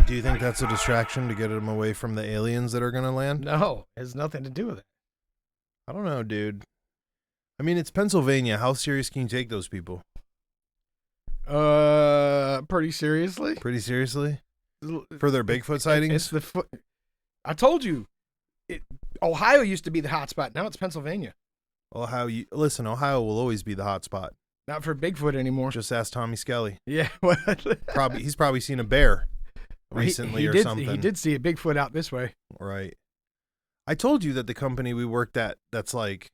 Do you think that's a distraction to get them away from the aliens that are going to land? No, it has nothing to do with it. I don't know, dude. I mean, it's Pennsylvania. How serious can you take those people? Pretty seriously. Pretty seriously? For their Bigfoot sightings? I told you, Ohio used to be the hot spot. Now it's Pennsylvania. Listen, Ohio will always be the hot spot. Not for Bigfoot anymore. Just ask Tommy Skelly. Yeah. He's probably seen a bear recently or something. He did see a Bigfoot out this way. Right. I told you that the company we worked at that's like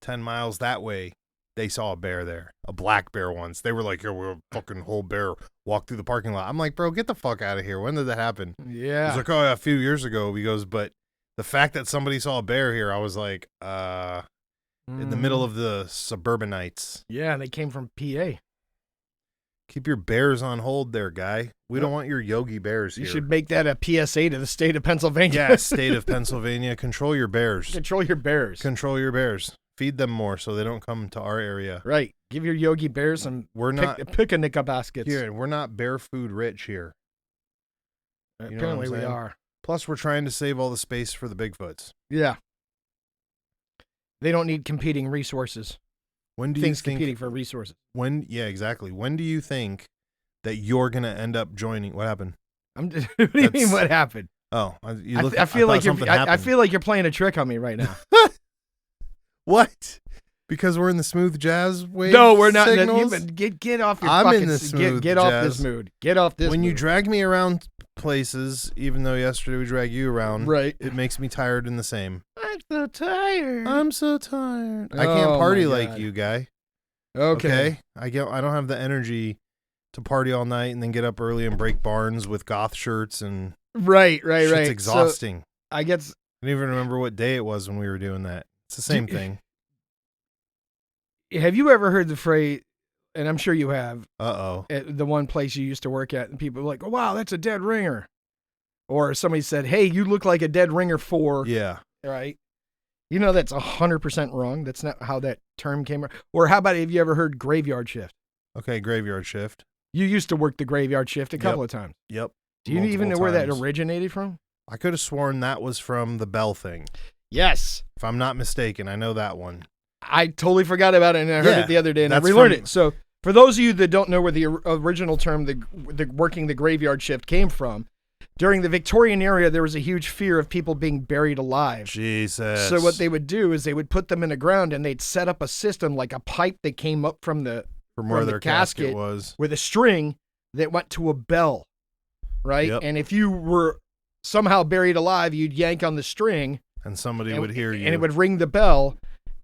10 miles that way, they saw a bear there. A black bear once. They were like, yo, we're a fucking whole bear walk through the parking lot. I'm like, bro, get the fuck out of here. When did that happen? Yeah. He's like, oh, yeah, a few years ago. He goes, but the fact that somebody saw a bear here, I was like, in the middle of the suburbanites. Yeah, they came from PA. Keep your bears on hold there, guy. We don't want your Yogi Bears here. You should make that a PSA to the state of Pennsylvania. Yeah, state of Pennsylvania. Control your bears. Control your bears. Control your bears. Feed them more so they don't come to our area. Right. Give your Yogi Bears some picnic baskets. Here, we're not bear food rich here. You Apparently we are. Plus, we're trying to save all the space for the Bigfoots. Yeah. They don't need competing resources. When do you think competing for resources? Yeah, exactly. When do you think that you're gonna end up joining? What happened? What do you mean? What happened? Oh, I feel like you're playing a trick on me right now. What? Because we're in the smooth jazz wave. No, we're not. Signals? Get off your. I'm in the smooth get jazz. off this mood. Get off this. When mood. you drag me around places, even though yesterday we dragged you around, right? It makes me tired in the same. I'm so tired. I can't party like you, guy. Okay. I don't have the energy to party all night and then get up early and break barns with goth shirts and. Right. It's exhausting. So, I guess. I don't even remember what day it was when we were doing that. It's the same thing. Have you ever heard the phrase, and I'm sure you have, at the one place you used to work at, and people were like, oh, wow, that's a dead ringer. Or somebody said, hey, you look like a dead ringer for. Yeah. Right? You know that's 100% wrong. That's not how that term came. Or how about, have you ever heard graveyard shift? Okay, graveyard shift. You used to work the graveyard shift a couple of times. Yep. Do you even know where that originated from? I could have sworn that was from the bell thing. Yes. If I'm not mistaken, I know that one. I totally forgot about it, and I heard it the other day, and I relearned it. So for those of you that don't know where the original term, the working the graveyard shift came from, during the Victorian era, there was a huge fear of people being buried alive. Jesus. So what they would do is they would put them in the ground, and they'd set up a system like a pipe that came up from where their casket was, with a string that went to a bell, right? Yep. And if you were somehow buried alive, you'd yank on the string, and somebody would hear you, and it would ring the bell,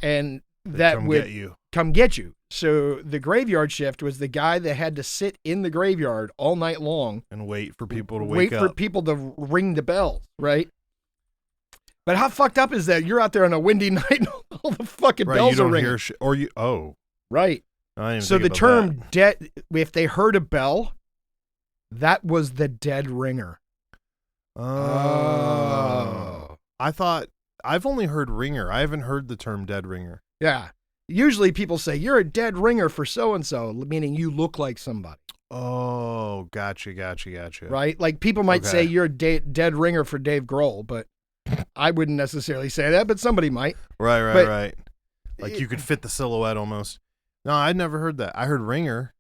and that would come get you. So the graveyard shift was the guy that had to sit in the graveyard all night long and wait for people to wake up. Wait for people to ring the bells, right? But how fucked up is that? You're out there on a windy night and all the fucking bells are ringing. Right. So the term dead, if they heard a bell, that was the dead ringer. Oh. I've only heard ringer. I haven't heard the term dead ringer. Yeah. Usually people say, you're a dead ringer for so-and-so, meaning you look like somebody. Oh, gotcha. Right? Like people might say you're a dead ringer for Dave Grohl, but I wouldn't necessarily say that, but somebody might. Right. Like you could fit the silhouette almost. No, I'd never heard that. I heard ringer,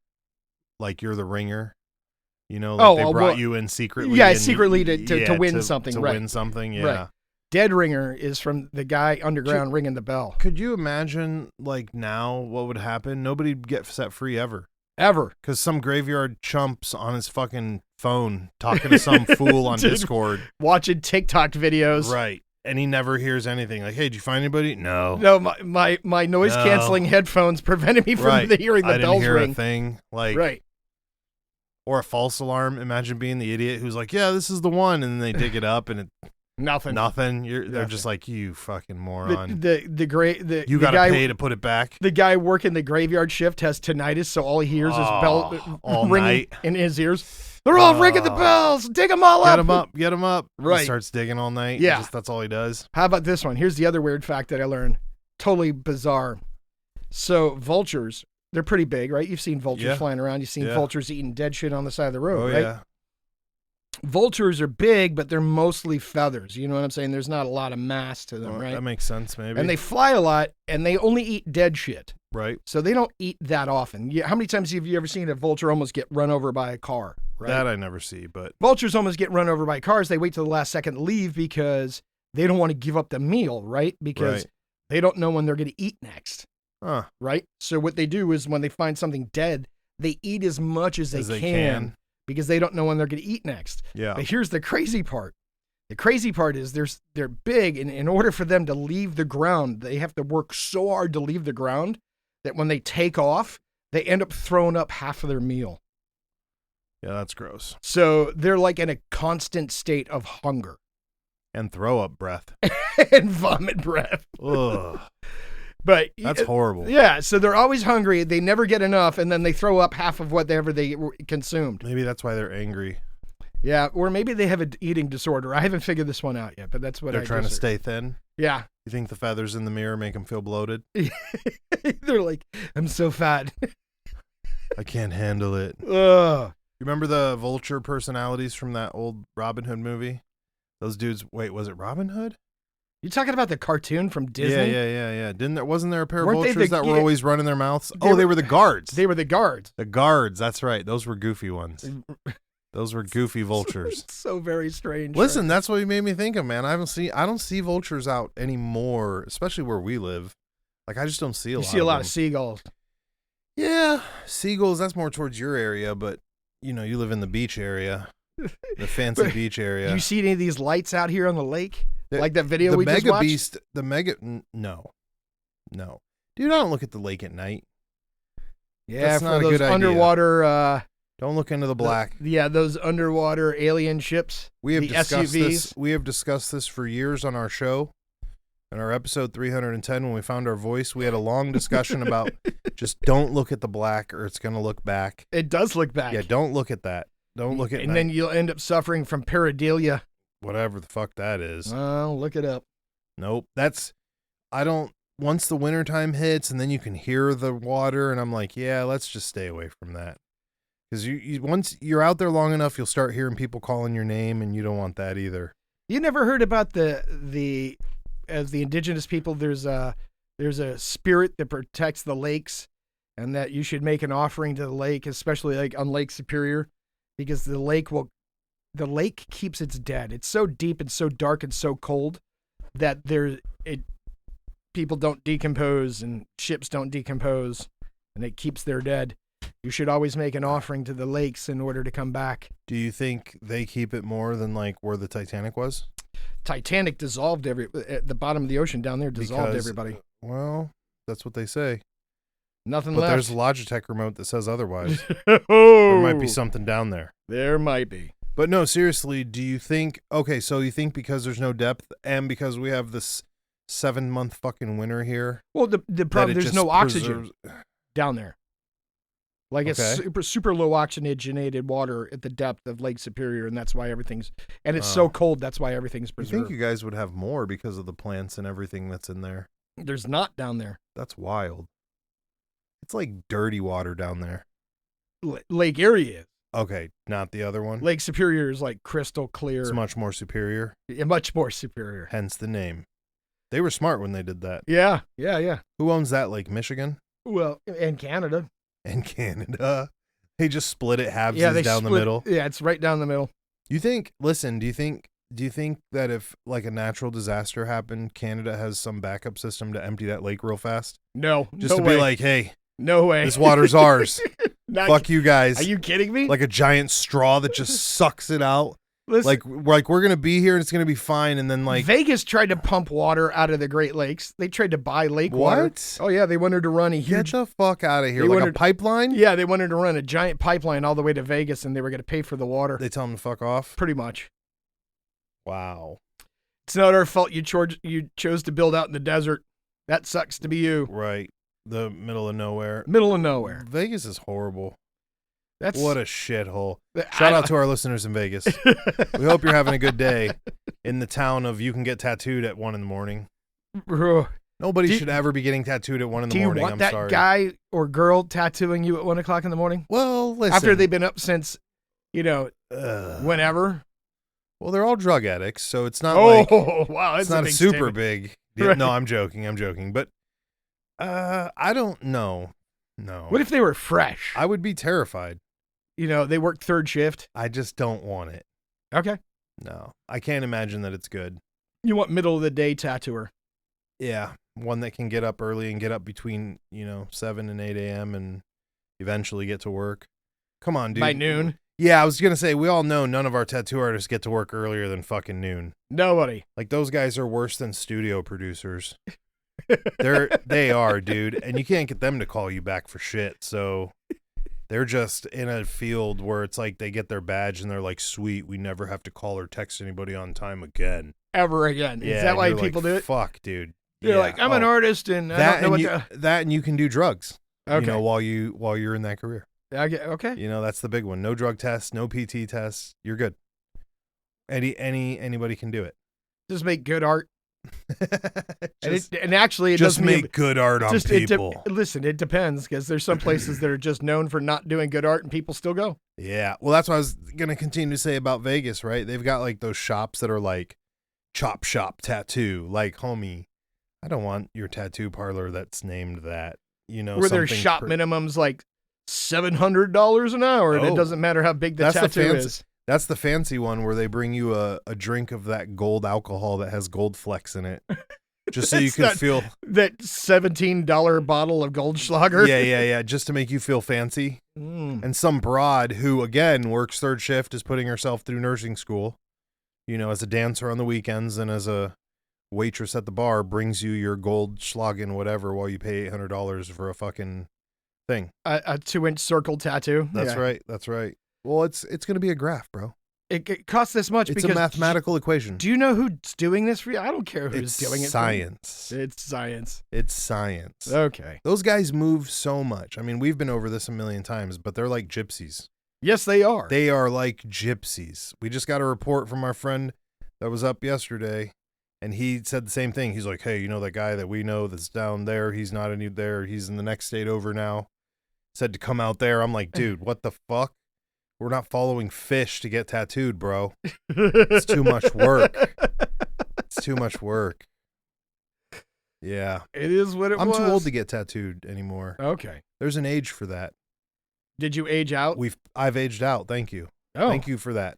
like you're the ringer. You know, like they brought you in secretly. Yeah, secretly to win something. To win something, yeah. Right. Dead ringer is from the guy underground ringing the bell. Could you imagine, like, now what would happen? Nobody'd get set free ever. Ever. Because some graveyard chump's on his fucking phone talking to some fool on Discord. Watching TikTok videos. Right. And he never hears anything. Like, hey, did you find anybody? No. No, my noise-canceling headphones prevented me from hearing the bells ring. I didn't hear a thing. Like, right. Or a false alarm. Imagine being the idiot who's like, yeah, this is the one. And then they dig it up and it... Nothing. They're just like, you fucking moron. You got to pay to put it back. The guy working the graveyard shift has tinnitus, so all he hears is bell all ringing night in his ears. They're all ringing the bells. Dig them all up. Get them up. Right. He starts digging all night. Yeah. That's all he does. How about this one? Here's the other weird fact that I learned. Totally bizarre. So vultures, they're pretty big, right? You've seen vultures flying around. You've seen vultures eating dead shit on the side of the road, right? Yeah. Vultures are big, but they're mostly feathers. You know what I'm saying? There's not a lot of mass to them, right? That makes sense, maybe. And they fly a lot, and they only eat dead shit. Right. So they don't eat that often. How many times have you ever seen a vulture almost get run over by a car? Right? That I never see, but... Vultures almost get run over by cars. They wait till the last second to leave because they don't want to give up the meal, right? Because they don't know when they're going to eat next. Right? So what they do is when they find something dead, they eat as much as they can. Because they don't know when they're going to eat next. Yeah. But here's the crazy part. The crazy part is they're big, and in order for them to leave the ground, they have to work so hard to leave the ground that when they take off, they end up throwing up half of their meal. Yeah, that's gross. So they're like in a constant state of hunger. And throw up breath. And vomit breath. Ugh. But that's horrible. Yeah, so they're always hungry. They never get enough, and then they throw up half of whatever they consumed. Maybe that's why they're angry. Yeah, or maybe they have an eating disorder. I haven't figured this one out yet, but that's what they're trying to stay thin. Yeah. You think the feathers in the mirror make them feel bloated? They're like, I'm so fat. I can't handle it. Ugh. You remember the vulture personalities from that old Robin Hood movie? Those dudes. Wait, was it Robin Hood? You talking about the cartoon from Disney? Yeah. Wasn't there a pair of vultures that were always running their mouths? They were the guards. They were the guards. The guards, that's right. Those were goofy ones. Those were goofy vultures. So very strange. Listen, that's what you made me think of, man. I don't see vultures out anymore, especially where we live. Like, I just don't see a lot. You see a lot of seagulls. Yeah, seagulls, that's more towards your area, but you live in the beach area. The fancy beach area. Do you see any of these lights out here on the lake? Like that video we just watched? No. Dude, I don't look at the lake at night. Yeah, that's not for those underwater... don't look into the black. Those underwater alien ships. We have discussed SUVs. this. We have discussed this for years on our show. In our episode 310, when we found our voice, we had a long discussion about just don't look at the black or it's going to look back. It does look back. Yeah, don't look at that. Don't look at And then you'll end up suffering from pareidolia. Whatever the fuck that is. Oh, look it up. Nope. Once the wintertime hits and then you can hear the water and I'm like, yeah, let's just stay away from that. Because once you're out there long enough, you'll start hearing people calling your name and you don't want that either. You never heard about as the indigenous people, there's a spirit that protects the lakes and that you should make an offering to the lake, especially like on Lake Superior, because the lake keeps its dead. It's so deep and so dark and so cold that people don't decompose and ships don't decompose, and it keeps their dead. You should always make an offering to the lakes in order to come back. Do you think they keep it more than like where the Titanic was? Titanic dissolved at the bottom of the ocean down there, everybody. Well, that's what they say. Nothing but left. There's a Logitech remote that says otherwise. There might be something down there. There might be. But no, seriously, do you think, so you think because there's no depth and because we have this 7-month fucking winter here? Well, the problem, there's no oxygen down there. Like it's super low oxygenated water at the depth of Lake Superior, and that's why it's so cold, that's why everything's preserved. I think you guys would have more because of the plants and everything that's in there. There's not down there. That's wild. It's like dirty water down there. Lake Erie is. Okay, not the other one? Lake Superior is like crystal clear. It's much more superior? Yeah, much more superior. Hence the name. They were smart when they did that. Yeah. Who owns that lake? Michigan? Well, and Canada. And Canada. They just split it halves down the middle. Yeah, it's right down the middle. Do you think that if like a natural disaster happened, Canada has some backup system to empty that lake real fast? No. Just to be like, hey, no way. This water's ours. Fuck you guys. Are you kidding me? Like a giant straw that just sucks it out. Listen, like we're gonna be here and it's gonna be fine, and then like Vegas tried to pump water out of the Great Lakes. They tried to buy lake water. Oh yeah, they wanted to run a huge. Get the fuck out of here! Like a pipeline? Yeah, they wanted to run a giant pipeline all the way to Vegas, and they were gonna pay for the water. They tell them to fuck off. Pretty much. Wow. It's not our fault you chose to build out in the desert. That sucks to be you. Right. The middle of nowhere. Middle of nowhere. Vegas is horrible. That's what a shithole. Shout out to our listeners in Vegas. We hope you're having a good day in the town of you can get tattooed at 1 a.m. Nobody should ever be getting tattooed at 1 a.m. Do you want that guy or girl tattooing you at 1 o'clock in the morning? Well, listen. After they've been up since, whenever. Well, they're all drug addicts, so it's not wow, it's not a super big deal. Right. No, I'm joking. But I don't know. No. What if they were fresh? I would be terrified. They work third shift. I just don't want it. Okay. No, I can't imagine that it's good. You want middle of the day tattooer. Yeah, one that can get up early and get up between 7 and 8 a.m. and eventually get to work. Come on, dude. By noon. Yeah, I was gonna say we all know none of our tattoo artists get to work earlier than fucking noon. Nobody. Like those guys are worse than studio producers. They are, dude, and you can't get them to call you back for shit. So they're just in a field where it's like they get their badge and they're like, sweet, we never have to call or text anybody on time again. Ever again. Yeah, is that why people do it? Fuck, dude. You're like, I'm an artist and I don't know that and you can do drugs. Okay. While you're in that career. Okay. That's the big one. No drug tests, no PT tests. You're good. Anybody can do it. Just make good art. It doesn't make good art on people. Listen, it depends because there's some places that are just known for not doing good art and people still go. Yeah. Well, that's what I was going to continue to say about Vegas, right? They've got like those shops that are like chop shop tattoo. Like, homie, I don't want your tattoo parlor that's named that. Where their shop minimum's like $700 an hour, and it doesn't matter how big the tattoo is. That's the fancy one where they bring you a drink of that gold alcohol that has gold flecks in it, just so you can feel that $17 bottle of Goldschlager. Yeah, just to make you feel fancy. And some broad who again works third shift is putting herself through nursing school, as a dancer on the weekends and as a waitress at the bar brings you your Goldschlagen whatever while you pay $800 for a fucking thing. A 2-inch circle tattoo. That's right. Well, it's going to be a graph, bro. It costs this much because it's a mathematical equation. Do you know who's doing this for you? I don't care who's doing it. Science. It's science. It's science. Okay. Those guys move so much. I mean, we've been over this a million times, but they're like gypsies. Yes, they are. They are like gypsies. We just got a report from our friend that was up yesterday, and he said the same thing. He's like, hey, that guy that we know that's down there, he's not there. He's in the next state over now. Said to come out there. I'm like, dude, what the fuck? We're not following fish to get tattooed, bro. It's too much work. Yeah. It is what it was. I'm too old to get tattooed anymore. Okay. There's an age for that. Did you age out? I've aged out. Thank you. Oh. Thank you for that.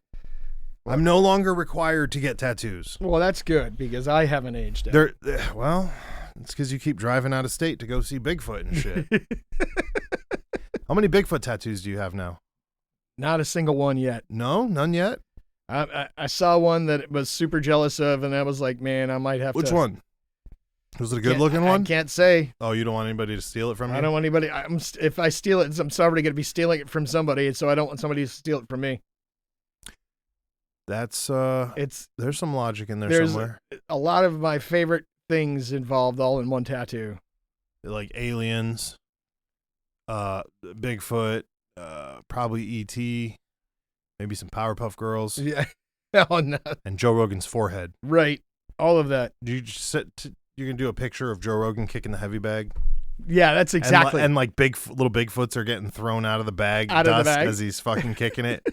I'm no longer required to get tattoos. Well, that's good because I haven't aged out. Well, it's because you keep driving out of state to go see Bigfoot and shit. How many Bigfoot tattoos do you have now? Not a single one yet. No? None yet? I saw one that it was super jealous of, and I was like, man, I might have Which one? Was it a good-looking one? I can't say. Oh, you don't want anybody to steal it from you? I don't want anybody. If I steal it, I'm already going to be stealing it from somebody, so I don't want somebody to steal it from me. That's, there's some logic in there somewhere. A lot of my favorite things involved all in one tattoo. Like aliens, Bigfoot, probably E.T., maybe some Powerpuff Girls. Yeah. Oh, no. And Joe Rogan's forehead. Right. All of that. You just you're going to do a picture of Joe Rogan kicking the heavy bag? Yeah, that's exactly. And like little Bigfoots are getting thrown out of the bag. As he's fucking kicking it.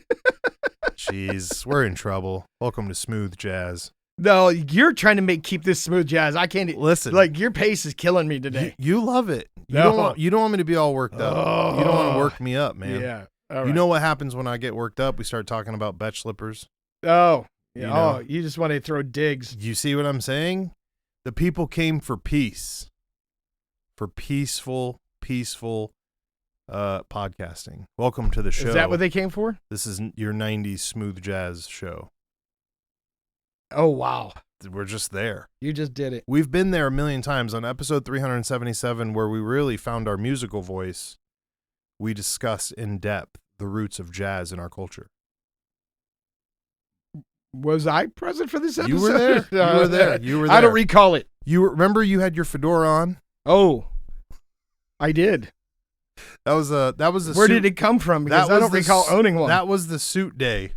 Jeez, we're in trouble. Welcome to Smooth Jazz. No, you're trying to keep this smooth jazz. I can't listen. Like your pace is killing me today. You love it. You don't want me to be all worked up. Oh. You don't want to work me up, man. Yeah. You know what happens when I get worked up? We start talking about bet slippers. Oh. Yeah. You just want to throw digs. You see what I'm saying? The people came for peace. For peaceful podcasting. Welcome to the show. Is that what they came for? This is your 90s smooth jazz show. Oh, wow. We're just there. You just did it. We've been there a million times. On episode 377, where we really found our musical voice, we discussed in depth the roots of jazz in our culture. Was I present for this episode? You were there. You were there. I don't recall it. Remember you had your fedora on? Oh, I did. That was the Where did it come from? Because I don't recall owning one. That was the suit day.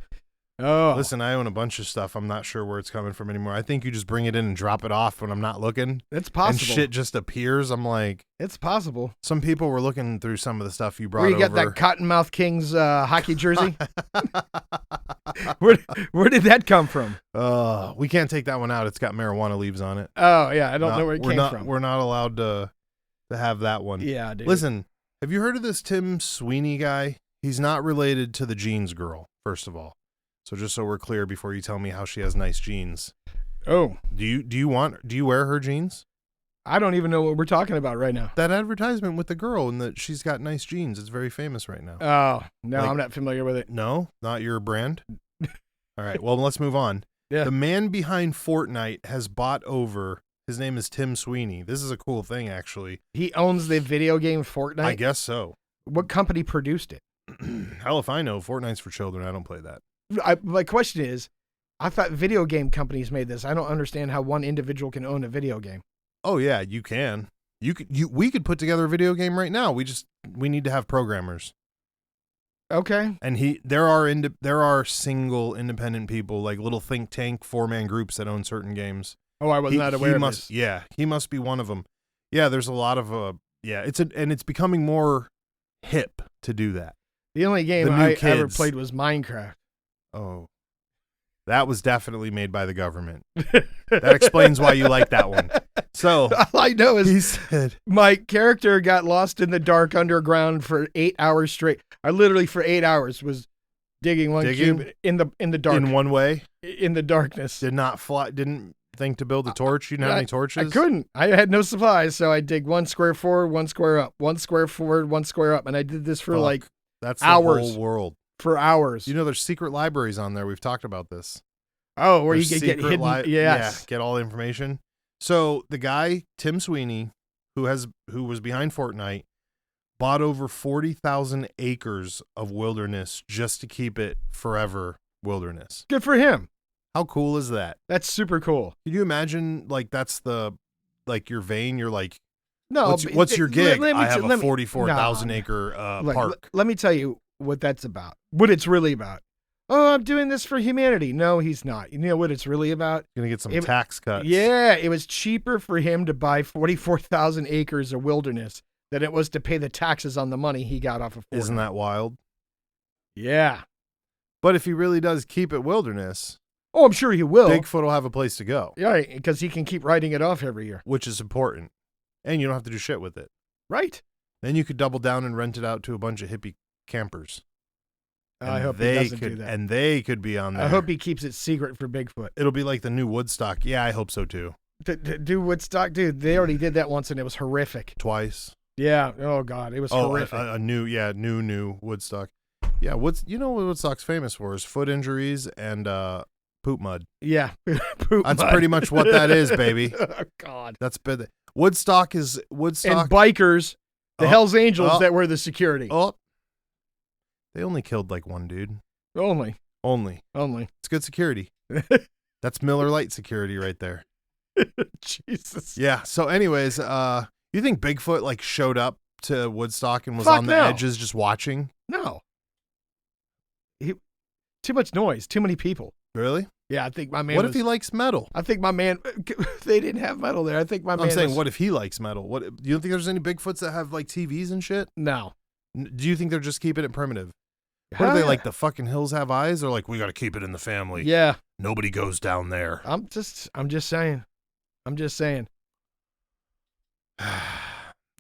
Oh. Listen, I own a bunch of stuff. I'm not sure where it's coming from anymore. I think you just bring it in and drop it off when I'm not looking. It's possible. And shit just appears. I'm like... It's possible. Some people were looking through some of the stuff you brought over. Where you got that Cottonmouth Kings hockey jersey? Where did that come from? We can't take that one out. It's got marijuana leaves on it. Oh yeah, I don't know where it came from. We're not allowed to have that one. Yeah, dude. Listen, have you heard of this Tim Sweeney guy? He's not related to the jeans girl, first of all. So just so we're clear before you tell me how she has nice jeans. Oh. Do you wear her jeans? I don't even know what we're talking about right now. That advertisement with the girl and that she's got nice jeans. It's very famous right now. Oh, no, I'm not familiar with it. No, not your brand? All right, well, let's move on. Yeah. The man behind Fortnite has bought over, his name is Tim Sweeney. This is a cool thing, actually. He owns the video game Fortnite? I guess so. What company produced it? Hell if I know. Fortnite's for children. I don't play that. My question is, I thought video game companies made this. I don't understand how one individual can own a video game. Oh yeah, you can. We could put together a video game right now. We need to have programmers. Okay. And there are single independent people, like little think tank 4-man groups that own certain games. Oh, I was not aware of this. Yeah, he must be one of them. Yeah, there's a lot of it's becoming more hip to do that. The only game I ever played was Minecraft. Oh. That was definitely made by the government. That explains why you like that one. So all I know is he said, my character got lost in the dark underground for 8 hours straight. I literally for 8 hours was digging cube in the dark. In one way? In the darkness. Didn't think to build a torch? You didn't have any torches? I couldn't. I had no supplies, so I dig 1 square forward, 1 square up, 1 square forward, 1 square up, and I did this for that's hours. The whole world. For hours. You know, there's secret libraries on there. We've talked about this. Oh, where you can get hidden. Yes. Yeah, get all the information. So the guy, Tim Sweeney, who was behind Fortnite, bought over 40,000 acres of wilderness just to keep it forever wilderness. Good for him. How cool is that? That's super cool. Can you imagine, that's your vein? You're like, no, what's your gig? I have a 44,000 acre park. Let me tell you what that's about. What it's really about. Oh, I'm doing this for humanity. No, he's not. You know what it's really about? Gonna get some tax cuts. Yeah, it was cheaper for him to buy 44,000 acres of wilderness than it was to pay the taxes on the money he got off of Fortnite. Isn't that wild? Yeah. But if he really does keep it wilderness, oh, I'm sure he will. Bigfoot will have a place to go. Yeah, because he can keep writing it off every year. Which is important. And you don't have to do shit with it. Right. Then you could double down and rent it out to a bunch of hippie campers. I hope he doesn't do that. And they could be on there. I hope he keeps it secret for Bigfoot. It'll be like the new Woodstock. Yeah, I hope so too. Do Woodstock? Dude, they already did that once and it was horrific. Twice. Yeah. Oh, God. It was horrific. A new Woodstock. Yeah, you know what Woodstock's famous for is foot injuries and poop mud. Yeah. That's pretty much what that is, baby. Oh, God. That's been Woodstock. And bikers, the Hells Angels that were the security. Oh. They only killed one dude. Only. It's good security. That's Miller Lite security right there. Jesus. Yeah. So anyways, you think Bigfoot showed up to Woodstock and was on the edges just watching? No. Too much noise. Too many people. Really? Yeah, I think my man. What if he likes metal? I think my man. They didn't have metal there. I think my man. I'm saying, what if he likes metal? You don't think there's any Bigfoots that have TVs and shit? No. Do you think they're just keeping it primitive? What are they the fucking hills have eyes? Or we got to keep it in the family. Yeah. Nobody goes down there. I'm just saying.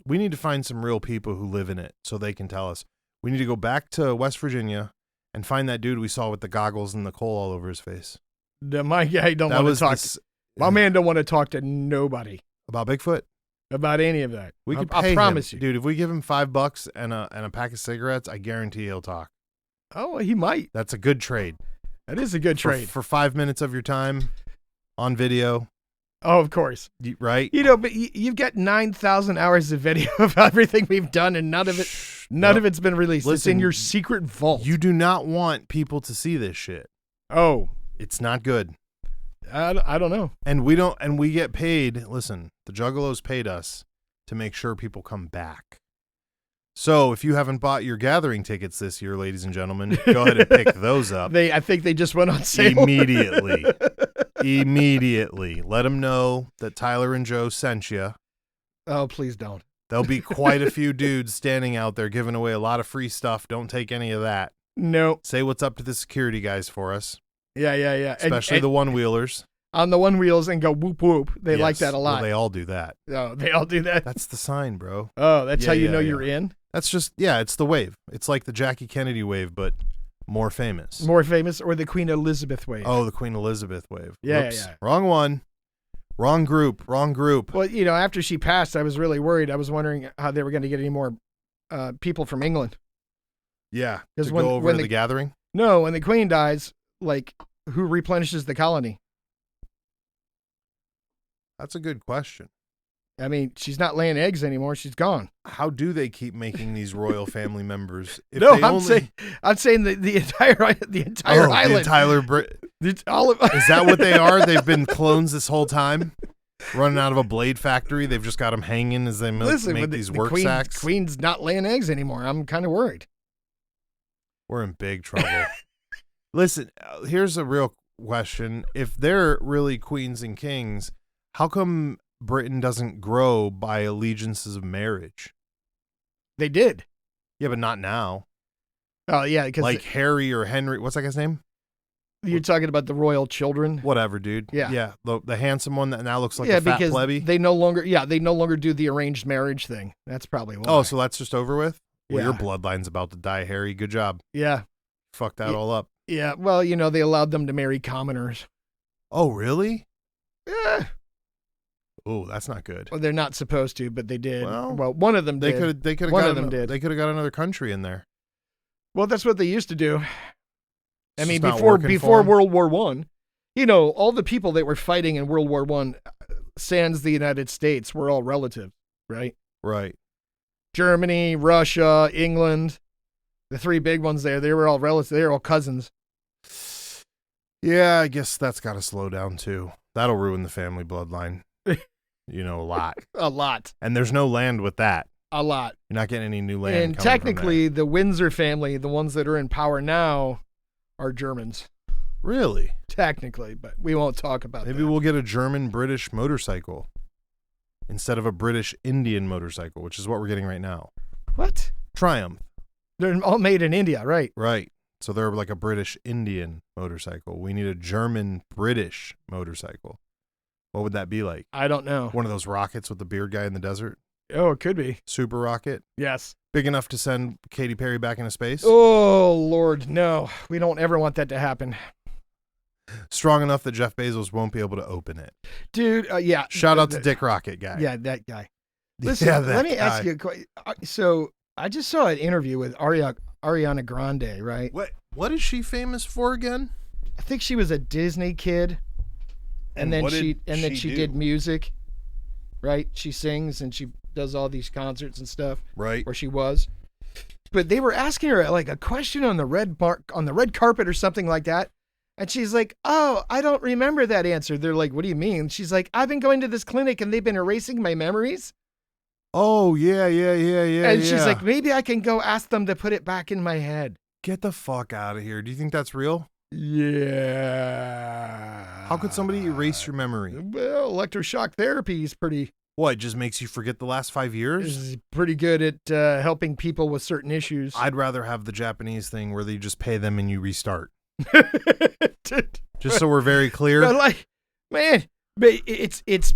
We need to find some real people who live in it so they can tell us. We need to go back to West Virginia and find that dude we saw with the goggles and the coal all over his face. My guy don't want to talk. My man don't want to talk to nobody. About Bigfoot? About any of that. We could pay promise you. Dude, if we give him $5 and a pack of cigarettes, I guarantee he'll talk. Oh, he might. That's a good trade. That is a good trade. For 5 minutes of your time on video. Oh, of course. Right? But you've got 9,000 hours of video of everything we've done, and none of it's been released. Listen, it's in your secret vault. You do not want people to see this shit. Oh. It's not good. I don't know. And we get paid. Listen, the Juggalos paid us to make sure people come back. So if you haven't bought your gathering tickets this year, ladies and gentlemen, go ahead and pick those up. I think they just went on sale. Immediately. Let them know that Tyler and Joe sent you. Oh, please don't. There'll be quite a few dudes standing out there giving away a lot of free stuff. Don't take any of that. No. Say what's up to the security guys for us. Yeah. Especially the one-wheelers. On the one-wheels and go whoop whoop. They like that a lot. Well, they all do that. Oh, they all do that? That's the sign, bro. Oh, that's how you know you're in? That's just, it's the wave. It's like the Jackie Kennedy wave, but more famous. More famous, or the Queen Elizabeth wave? Oh, the Queen Elizabeth wave. Yeah, Whoops. Wrong one. Wrong group. Well, after she passed, I was really worried. I was wondering how they were going to get any more people from England. Yeah, to go over to the gathering? No, when the Queen dies, who replenishes the colony? That's a good question. I mean, she's not laying eggs anymore. She's gone. How do they keep making these royal family members? I'm saying the entire island. The entire Is that what they are? They've been clones this whole time, running out of a blade factory. They've just got them hanging as they make these work sacks. Queen's not laying eggs anymore. I'm kind of worried. We're in big trouble. Listen, here's a real question: if they're really queens and kings, how come Britain doesn't grow by allegiances of marriage? They did. Yeah, but not now. Oh, yeah. Because Harry or Henry. What's that guy's name? You're talking about the royal children? Whatever, dude. Yeah. Yeah. The handsome one that now looks like a fat plebby. They no longer do the arranged marriage thing. That's probably why. Oh, so that's just over with? Well, yeah. Your bloodline's about to die, Harry. Good job. Yeah. Fuck that all up. Yeah. Well, they allowed them to marry commoners. Oh, really? Yeah. Oh, that's not good. Well, they're not supposed to, but they did. Well, one of them did. They could have got another country in there. Well, that's what they used to do. I mean, before World War I, all the people that were fighting in World War I, sans the United States, were all relatives, right? Right. Germany, Russia, England, the three big ones there, they were all relatives. They were all cousins. Yeah, I guess that's got to slow down too. That'll ruin the family bloodline. A lot. A lot. And there's no land with that. A lot. You're not getting any new land. And technically, the Windsor family, the ones that are in power now, are Germans. Really? Technically, but we won't talk about that. Maybe we'll get a German-British motorcycle instead of a British-Indian motorcycle, which is what we're getting right now. What? Triumph. They're all made in India, right? Right. So they're like a British-Indian motorcycle. We need a German-British motorcycle. What would that be like? I don't know. One of those rockets with the beard guy in the desert? Oh, it could be. Super rocket? Yes. Big enough to send Katy Perry back into space? Oh, Lord, no. We don't ever want that to happen. Strong enough that Jeff Bezos won't be able to open it. Dude, yeah. Shout out to Dick Rocket guy. Yeah, that guy. Listen, let me ask you a question. So I just saw an interview with Ariana Grande, right? What is she famous for again? I think she was a Disney kid. And then she did music, right? She sings and she does all these concerts and stuff, right? Where she was, but they were asking her a question on the red carpet or something like that, and she's like, "Oh, I don't remember that answer." They're like, "What do you mean?" She's like, "I've been going to this clinic and they've been erasing my memories." Oh yeah. And she's like, "Maybe I can go ask them to put it back in my head." Get the fuck out of here! Do you think that's real? Yeah. How could somebody erase your memory? Well, electroshock therapy is pretty... What, it just makes you forget the last 5 years? Is pretty good at helping people with certain issues. I'd rather have the Japanese thing where they just pay them and you restart. Just so we're very clear. But it's...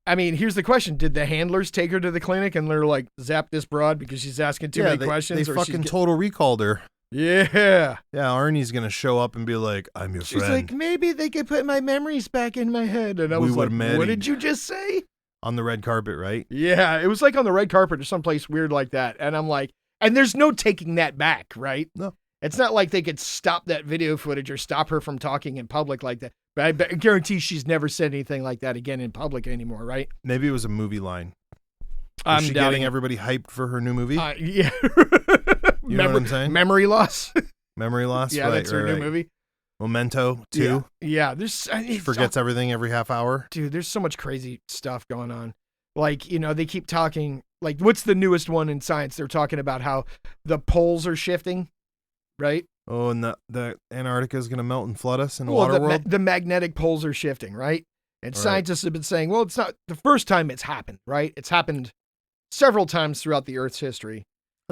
I mean, here's the question. Did the handlers take her to the clinic and they're like, zap this broad because she's asking too many questions? They fucking total recalled her. Yeah. Yeah, Arnie's going to show up and be like, I'm your friend. She's like, maybe they could put my memories back in my head. And I was like, what did you just say? On the red carpet, right? Yeah, it was like on the red carpet or someplace weird like that. And I'm like, and there's no taking that back, right? No. It's not like they could stop that video footage or stop her from talking in public like that. But I guarantee she's never said anything like that again in public anymore, right? Maybe it was a movie line. I'm she getting everybody hyped for her new movie? Yeah. You know what I'm saying? Memory loss. Memory loss? Yeah, that's her new movie. Memento 2. Yeah. She forgets everything every half hour. Dude, there's so much crazy stuff going on. Like, they keep talking, like, what's the newest one in science? They're talking about how the poles are shifting, right? Oh, and the Antarctica is going to melt and flood us in the water world? The magnetic poles are shifting, right? And scientists have been saying, well, it's not the first time it's happened, right? It's happened several times throughout the Earth's history.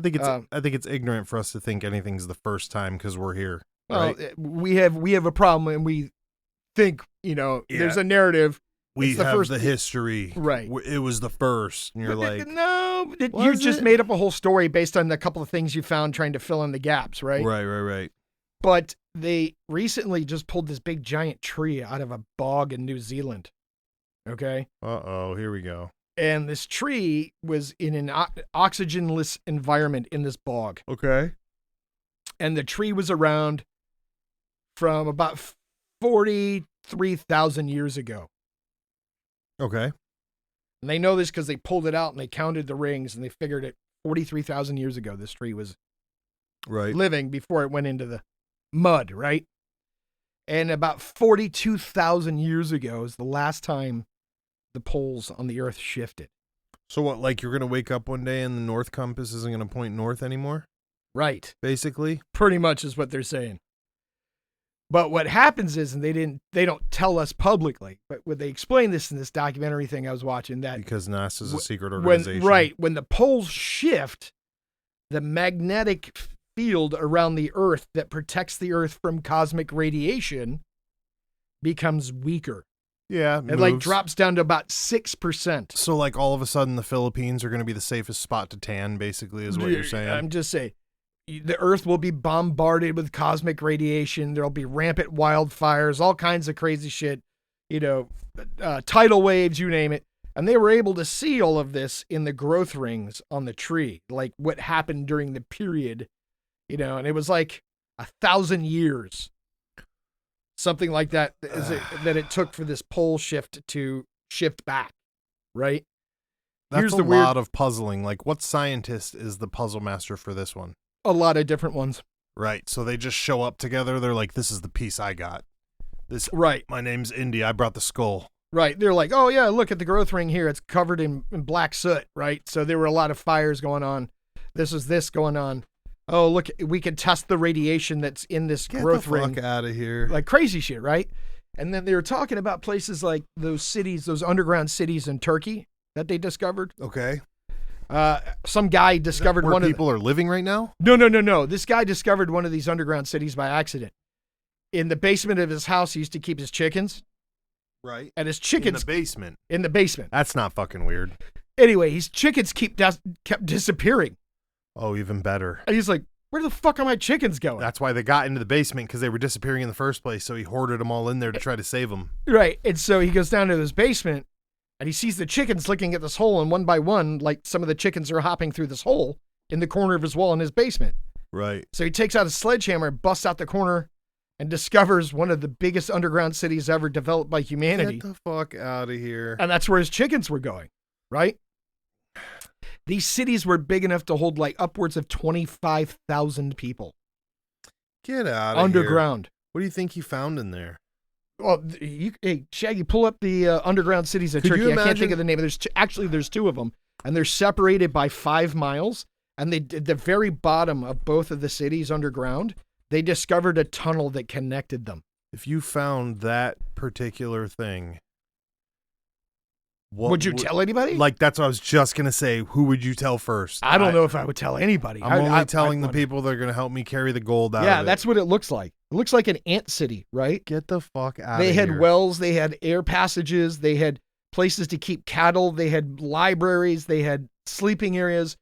I think it's ignorant for us to think anything's the first time because we're here. Well, right? we have a problem, and we think there's a narrative. We have the history. Right. It was the first. And you're like, no, you just made up a whole story based on a couple of things you found trying to fill in the gaps, right? Right. But they recently just pulled this big giant tree out of a bog in New Zealand. Okay? Uh-oh, here we go. And this tree was in an oxygenless environment in this bog. Okay. And the tree was around from about 43,000 years ago. Okay. And they know this because they pulled it out and they counted the rings and they figured it 43,000 years ago this tree was living before it went into the mud, right? And about 42,000 years ago is the last time the poles on the earth shifted. So what, like you're going to wake up one day and the north compass isn't going to point north anymore? Right. Basically? Pretty much is what they're saying. But what happens is, and they don't tell us publicly, but when they explain this in this documentary thing I was watching, that because NASA's a secret organization. When the poles shift, the magnetic field around the Earth that protects the Earth from cosmic radiation becomes weaker. Yeah, it like drops down to about 6%. So like all of a sudden the Philippines are going to be the safest spot to tan, basically, is what you're saying. I'm just saying. The Earth will be bombarded with cosmic radiation. There'll be rampant wildfires, all kinds of crazy shit, tidal waves, you name it. And they were able to see all of this in the growth rings on the tree, like what happened during the period, and it was like 1,000 years, something like that, that it took for this pole shift to shift back, right? That's a lot of puzzling. Like, what scientist is the puzzle master for this one? A lot of different ones. Right. So they just show up together. They're like, this is the piece I got. Right. My name's Indy. I brought the skull. Right. They're like, oh, yeah, look at the growth ring here. It's covered in black soot, right? So there were a lot of fires going on. This going on. Oh, look, we can test the radiation that's in this growth ring. Get the fuck out of here. Like crazy shit, right? And then they were talking about places like those cities, those underground cities in Turkey that they discovered. Okay. Some guy discovered one of people are living right now? No. This guy discovered one of these underground cities by accident. In the basement of his house, he used to keep his chickens. Right. And his chickens in the basement. That's not fucking weird. Anyway, his chickens kept disappearing. Oh, even better. And he's like, where the fuck are my chickens going? That's why they got into the basement, because they were disappearing in the first place. So he hoarded them all in there to try to save them. Right. And so he goes down to his basement. And he sees the chickens looking at this hole, and one by one, like some of the chickens are hopping through this hole in the corner of his wall in his basement. Right. So he takes out a sledgehammer, busts out the corner, and discovers one of the biggest underground cities ever developed by humanity. Get the fuck out of here. And that's where his chickens were going, right? These cities were big enough to hold like upwards of 25,000 people. Get out of underground. Here. What do you think he found in there? Well, hey, Shaggy, pull up the underground cities of Turkey. I can't think of the name. There's two of them, and they're separated by 5 miles. And the very bottom of both of the cities underground, they discovered a tunnel that connected them. If you found that particular thing, would you tell anybody? Like, that's what I was just going to say. Who would you tell first? I don't know if I would tell anybody. I'm only telling the people that are going to help me carry the gold out of it. Yeah, that's what it looks like. It looks like an ant city, right? Get the fuck out of here. They had wells. They had air passages. They had places to keep cattle. They had libraries. They had sleeping areas.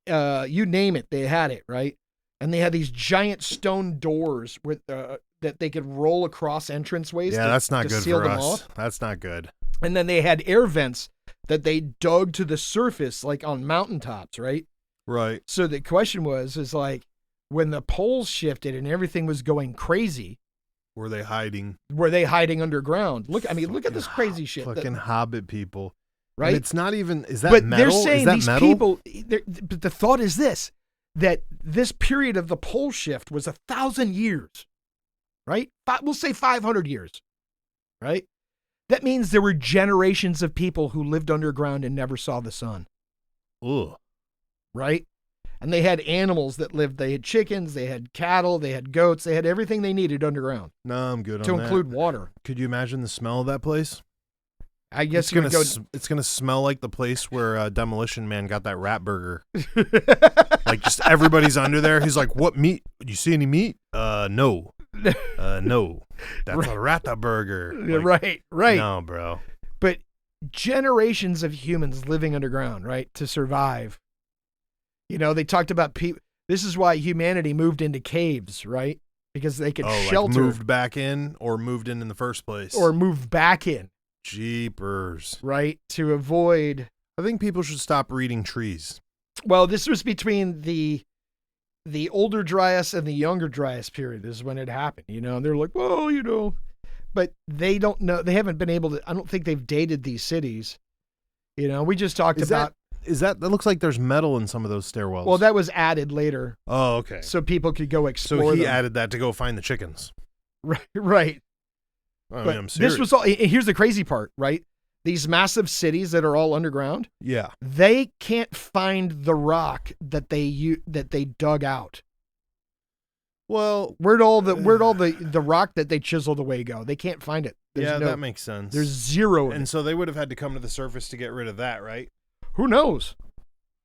You name it, they had it, right? And they had these giant stone doors with that they could roll across entranceways. Yeah, that's not good for us. That's not good. And then they had air vents that they dug to the surface, like on mountaintops, right? Right. So the question is like, when the poles shifted and everything was going crazy, were they hiding? Were they hiding underground? Look at this crazy shit. Fucking Hobbit people. Right? And it's not even, is that but metal? They're saying these metal? people, but the thought is this, that this period of the pole shift was 1,000 years, right? We'll say 500 years, right? That means there were generations of people who lived underground and never saw the sun. Ugh. Right? And they had animals that lived. They had chickens, they had cattle, they had goats, they had everything they needed underground. No, I'm good on that. To include water. Could you imagine the smell of that place? I guess it's gonna smell like the place where Demolition Man got that rat burger. Like just everybody's under there. He's like, "What meat? You see any meat? No, no. That's a rat burger." Like, right. No, bro. But generations of humans living underground, right, to survive. You know, they talked about people. This is why humanity moved into caves, right? Because they could shelter. Like moved back in or moved in the first place. Or moved back in. Jeepers. Right? To avoid. I think people should stop reading trees. Well, this was between the older Dryas and the younger Dryas period is when it happened, you know, and they're like, well, you know, but they don't know. They haven't been able to, I don't think they've dated these cities. You know, we just talked about. That looks like there's metal in some of those stairwells. Well, that was added later. Oh, okay. So people could go explore. So he added that to go find the chickens. Right. I mean, I'm serious. This was all, here's the crazy part, right? These massive cities that are all underground. Yeah. They can't find the rock that they dug out. Well, where'd all the rock that they chiseled away go? They can't find it. That makes sense. There's zero. And so they would have had to come to the surface to get rid of that, right? Who knows?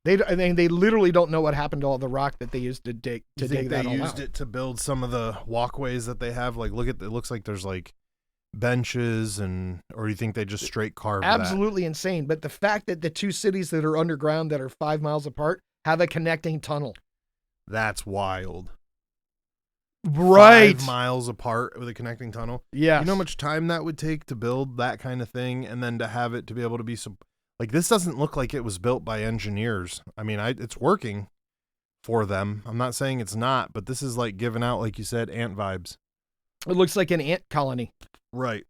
They literally don't know what happened to all the rock that they used to dig that all out. They used it to build some of the walkways that they have. Like, it looks like there's like benches or you think they just straight carved absolutely insane. But the fact that the two cities that are underground that are 5 miles apart have a connecting tunnel. That's wild. Right. 5 miles apart with a connecting tunnel. Yeah. You know how much time that would take to build that kind of thing and then to have it to be able to be like, this doesn't look like it was built by engineers. I mean, it's working for them. I'm not saying it's not, but this is like giving out, like you said, ant vibes. It looks like an ant colony. Right.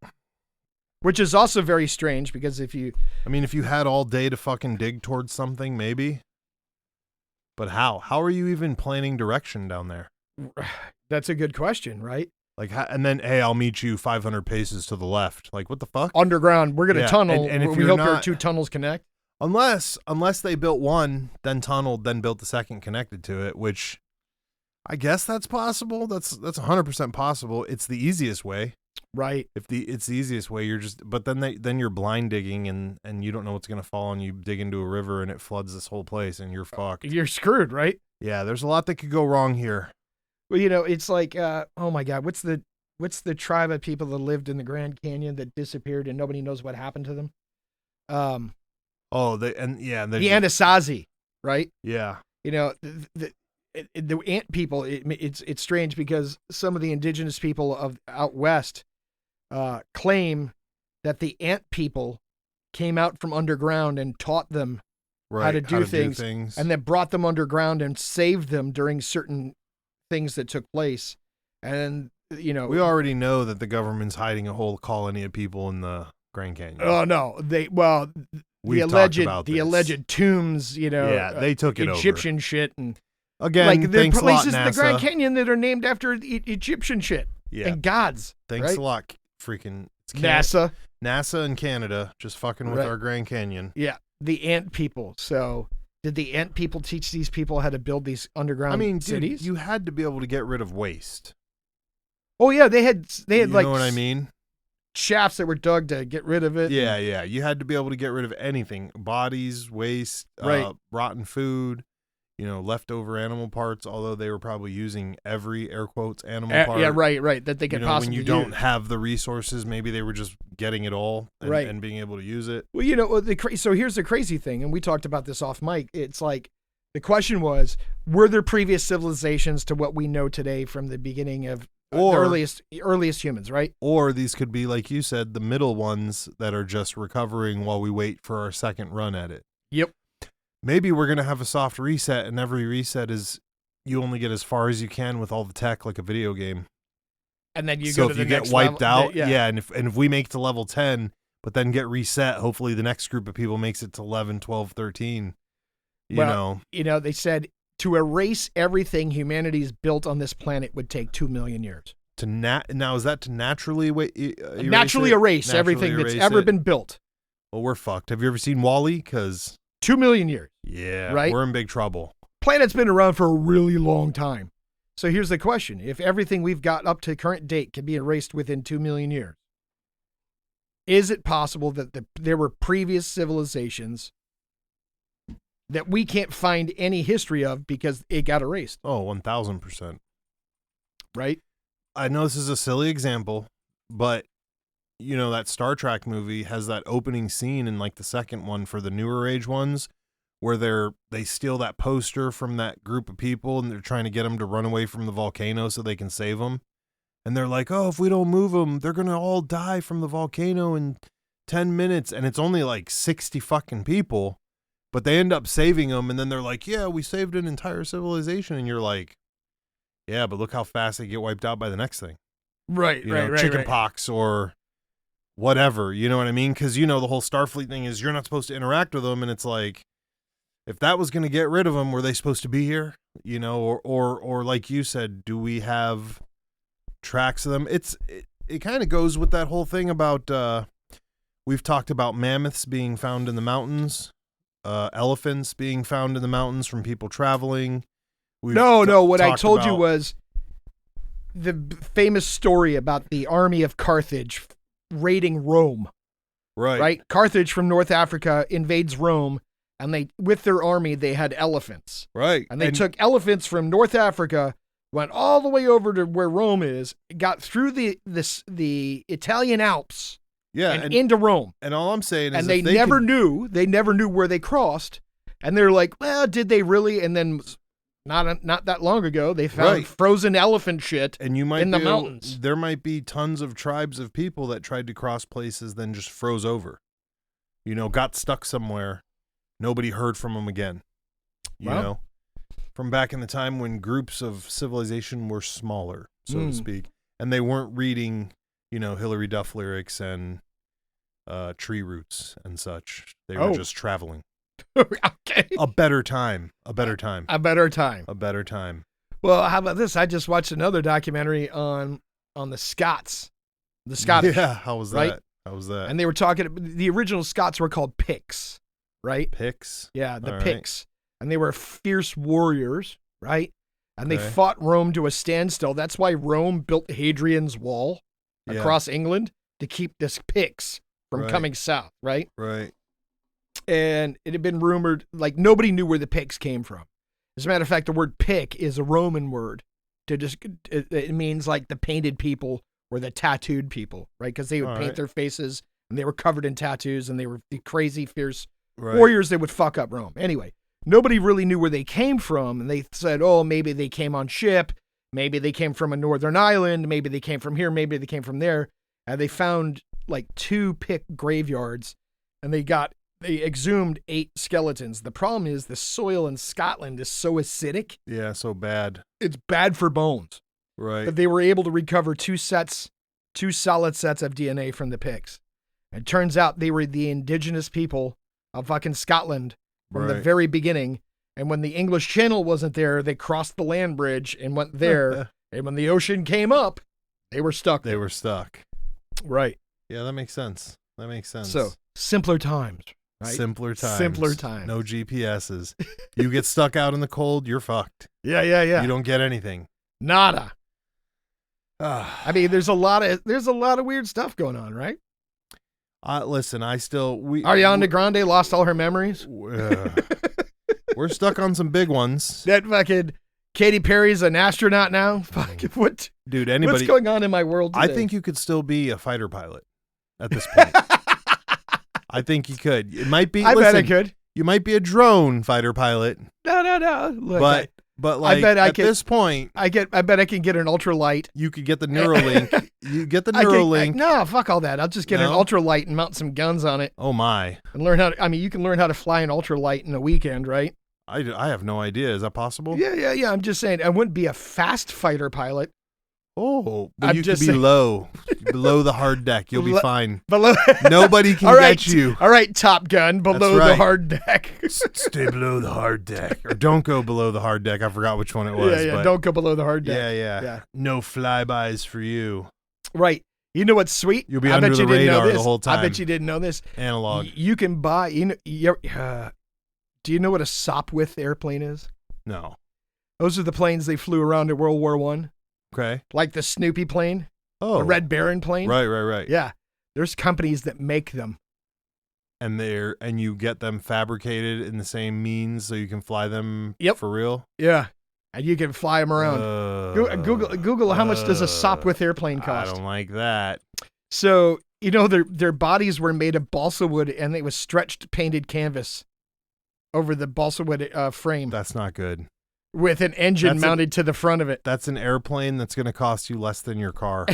Which is also very strange because if you had all day to fucking dig towards something, maybe. But how? How are you even planning direction down there? That's a good question, right? Like, and then, hey, I'll meet you 500 paces to the left. Like, what the fuck? Underground. We're going to tunnel. And if we hope our two tunnels connect. Unless they built one, then tunneled, then built the second connected to it, which I guess that's possible. That's 100% possible. It's the easiest way. Right. It's the easiest way, but then you're blind digging and you don't know what's going to fall and you dig into a river and it floods this whole place and you're fucked. You're screwed, right? Yeah, there's a lot that could go wrong here. Well, you know, it's like, oh my God, what's the tribe of people that lived in the Grand Canyon that disappeared and nobody knows what happened to them? The Anasazi, right? Yeah. You know, the ant people. It's strange because some of the indigenous people of out west claim that the ant people came out from underground and taught them how to do things, and then brought them underground and saved them during certain things that took place. And you know, we already know that the government's hiding a whole colony of people in the Grand Canyon. Oh no, the alleged tombs, you know, yeah, they took it Egyptian over. Shit, and again, like there are places in the Grand Canyon that are named after Egyptian shit and gods. Thanks a lot, freaking NASA and Canada just fucking with our Grand Canyon. Yeah, the ant people. So did the ant people teach these people how to build these underground cities? Dude, you had to be able to get rid of waste. Oh yeah, they had you like, know what I mean? Shafts that were dug to get rid of it. Yeah, yeah. You had to be able to get rid of anything: bodies, waste, rotten food, you know, leftover animal parts. Although they were probably using every air quotes animal part. Yeah, right. That they could possibly when you don't have the resources, maybe they were just getting it all and being able to use it. Well, you know, so here's the crazy thing, and we talked about this off mic. It's like the question was, were there previous civilizations to what we know today from the beginning of the earliest humans, right? Or these could be, like you said, the middle ones that are just recovering while we wait for our second run at it. Yep. Maybe we're going to have a soft reset, and every reset is you only get as far as you can with all the tech, like a video game. And then you go to the next level. So if you get wiped out, and if we make it to level 10, but then get reset, hopefully the next group of people makes it to 11, 12, 13. You know, they said to erase everything humanity's built on this planet would take 2 million years. Now, is that to naturally erase everything that's ever been built? Well, we're fucked. Have you ever seen WALL-E? Because 2 million years. Yeah, right? We're in big trouble. Planet's been around for a really long time. So here's the question. If everything we've got up to current date can be erased within 2 million years, is it possible that there were previous civilizations that we can't find any history of because it got erased? Oh, 1,000%. Right? I know this is a silly example, but that Star Trek movie has that opening scene in like the second one for the newer age ones where they steal that poster from that group of people and they're trying to get them to run away from the volcano so they can save them. And they're like, oh, if we don't move them, they're going to all die from the volcano in 10 minutes. And it's only like 60 fucking people, but they end up saving them. And then they're like, yeah, we saved an entire civilization. And you're like, yeah, but look how fast they get wiped out by the next thing. Right, right. Chicken pox or whatever. You know what I mean? Because, the whole Starfleet thing is you're not supposed to interact with them. And it's like, if that was going to get rid of them, were they supposed to be here? Or like you said, do we have tracks of them? It kind of goes with that whole thing about we've talked about mammoths being found in the mountains, elephants being found in the mountains from people traveling. What I told you was the famous story about the army of Carthage raiding Rome. Right? Carthage from North Africa invades Rome, and with their army they had elephants. Right. And they took elephants from North Africa, went all the way over to where Rome is, got through the Italian Alps, and into Rome. And all I'm saying is, and they never knew where they crossed. And they're like, well, did they really? And then not that long ago, they found frozen elephant shit in the mountains. There might be tons of tribes of people that tried to cross places, then just froze over. Got stuck somewhere. Nobody heard from them again. You know. From back in the time when groups of civilization were smaller, so to speak, and they weren't reading, Hillary Duff lyrics and tree roots and such. They were just traveling. Okay. A better time. Well, how about this? I just watched another documentary on the Scots. The Scottish. Yeah, how was that? Right? How was that? And they were talking, the original Scots were called Picts, right? Picts? Yeah, the Picts. And they were fierce warriors, right? And they fought Rome to a standstill. That's why Rome built Hadrian's Wall across England to keep this Picts from coming south, right? Right. And it had been rumored, like nobody knew where the Picts came from. As a matter of fact, the word pick is a Roman word. It means like the painted people or the tattooed people, right? Because they would paint their faces and they were covered in tattoos and they were the crazy, fierce warriors that would fuck up Rome. Anyway. Nobody really knew where they came from, and they said, oh, maybe they came on ship, maybe they came from a northern island, maybe they came from here, maybe they came from there, and they found like 2 Pict graveyards, and they exhumed 8 skeletons. The problem is the soil in Scotland is so acidic. Yeah, so bad. It's bad for bones. Right. But they were able to recover 2 solid sets of DNA from the Picts. It turns out they were the indigenous people of fucking Scotland from the very beginning. And when the English Channel wasn't there, they crossed the land bridge and went there. And when the ocean came up, they were stuck. They were stuck. Right. Yeah, that makes sense. So, simpler times, right? Simpler times. No GPSs. You get stuck out in the cold, you're fucked. Yeah. You don't get anything. Nada. I mean, there's a lot of weird stuff going on, right? Listen, Ariana Grande lost all her memories. We're stuck on some big ones. That fucking Katy Perry's an astronaut now. Fuck, what? Dude, what's going on in my world today? I think you could still be a fighter pilot at this point. I think you could. It might be. I bet I could. You might be a drone fighter pilot. No. Look, but like at this point, I bet I can get an ultralight. You could get the Neuralink. You get the Neuralink. No, fuck all that. I'll just get an ultralight and mount some guns on it. Oh my! And learn how. You can learn how to fly an ultralight in a weekend, right? I have no idea. Is that possible? Yeah. I'm just saying. I wouldn't be a fast fighter pilot. Oh, but you could be below the hard deck. You'll be fine. Below, nobody can get you. All right, Top Gun, below the hard deck. Stay below the hard deck, or don't go below the hard deck. I forgot which one it was. Yeah. Don't go below the hard deck. Yeah. No flybys for you. Right. You know what's sweet? You'll be under the radar the whole time. I bet you didn't know this. Analog. You can buy. Do you know what a Sopwith airplane is? No. Those are the planes they flew around in World War I. Okay. Like the Snoopy plane. Oh. The Red Baron plane. Right. Yeah. There's companies that make them. And you get them fabricated in the same means so you can fly them for real? Yeah. And you can fly them around. Google how much does a Sopwith airplane cost? I don't like that. So, their bodies were made of balsa wood, and it was stretched painted canvas over the balsa wood frame. That's not good. With an engine mounted to the front of it. That's an airplane that's going to cost you less than your car.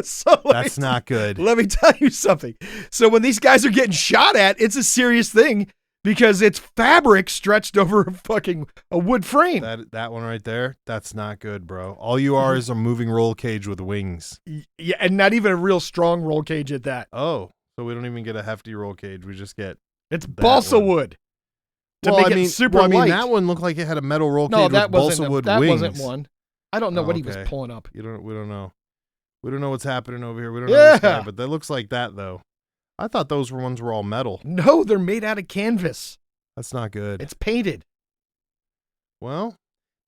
So that's not good. Let me tell you something. So when these guys are getting shot at, it's a serious thing because it's fabric stretched over a wood frame. That one right there, that's not good, bro. All you are is a moving roll cage with wings. Yeah, and not even a real strong roll cage at that. Oh, so we don't even get a hefty roll cage. We just get balsa wood. Super light. That one looked like it had a metal roll cage with balsa wood wings. That wasn't one. I don't know what he was pulling up. We don't know. We don't know what's happening over here. We don't know this guy, but that looks like that, though. I thought those ones were all metal. No, they're made out of canvas. That's not good. It's painted. Well,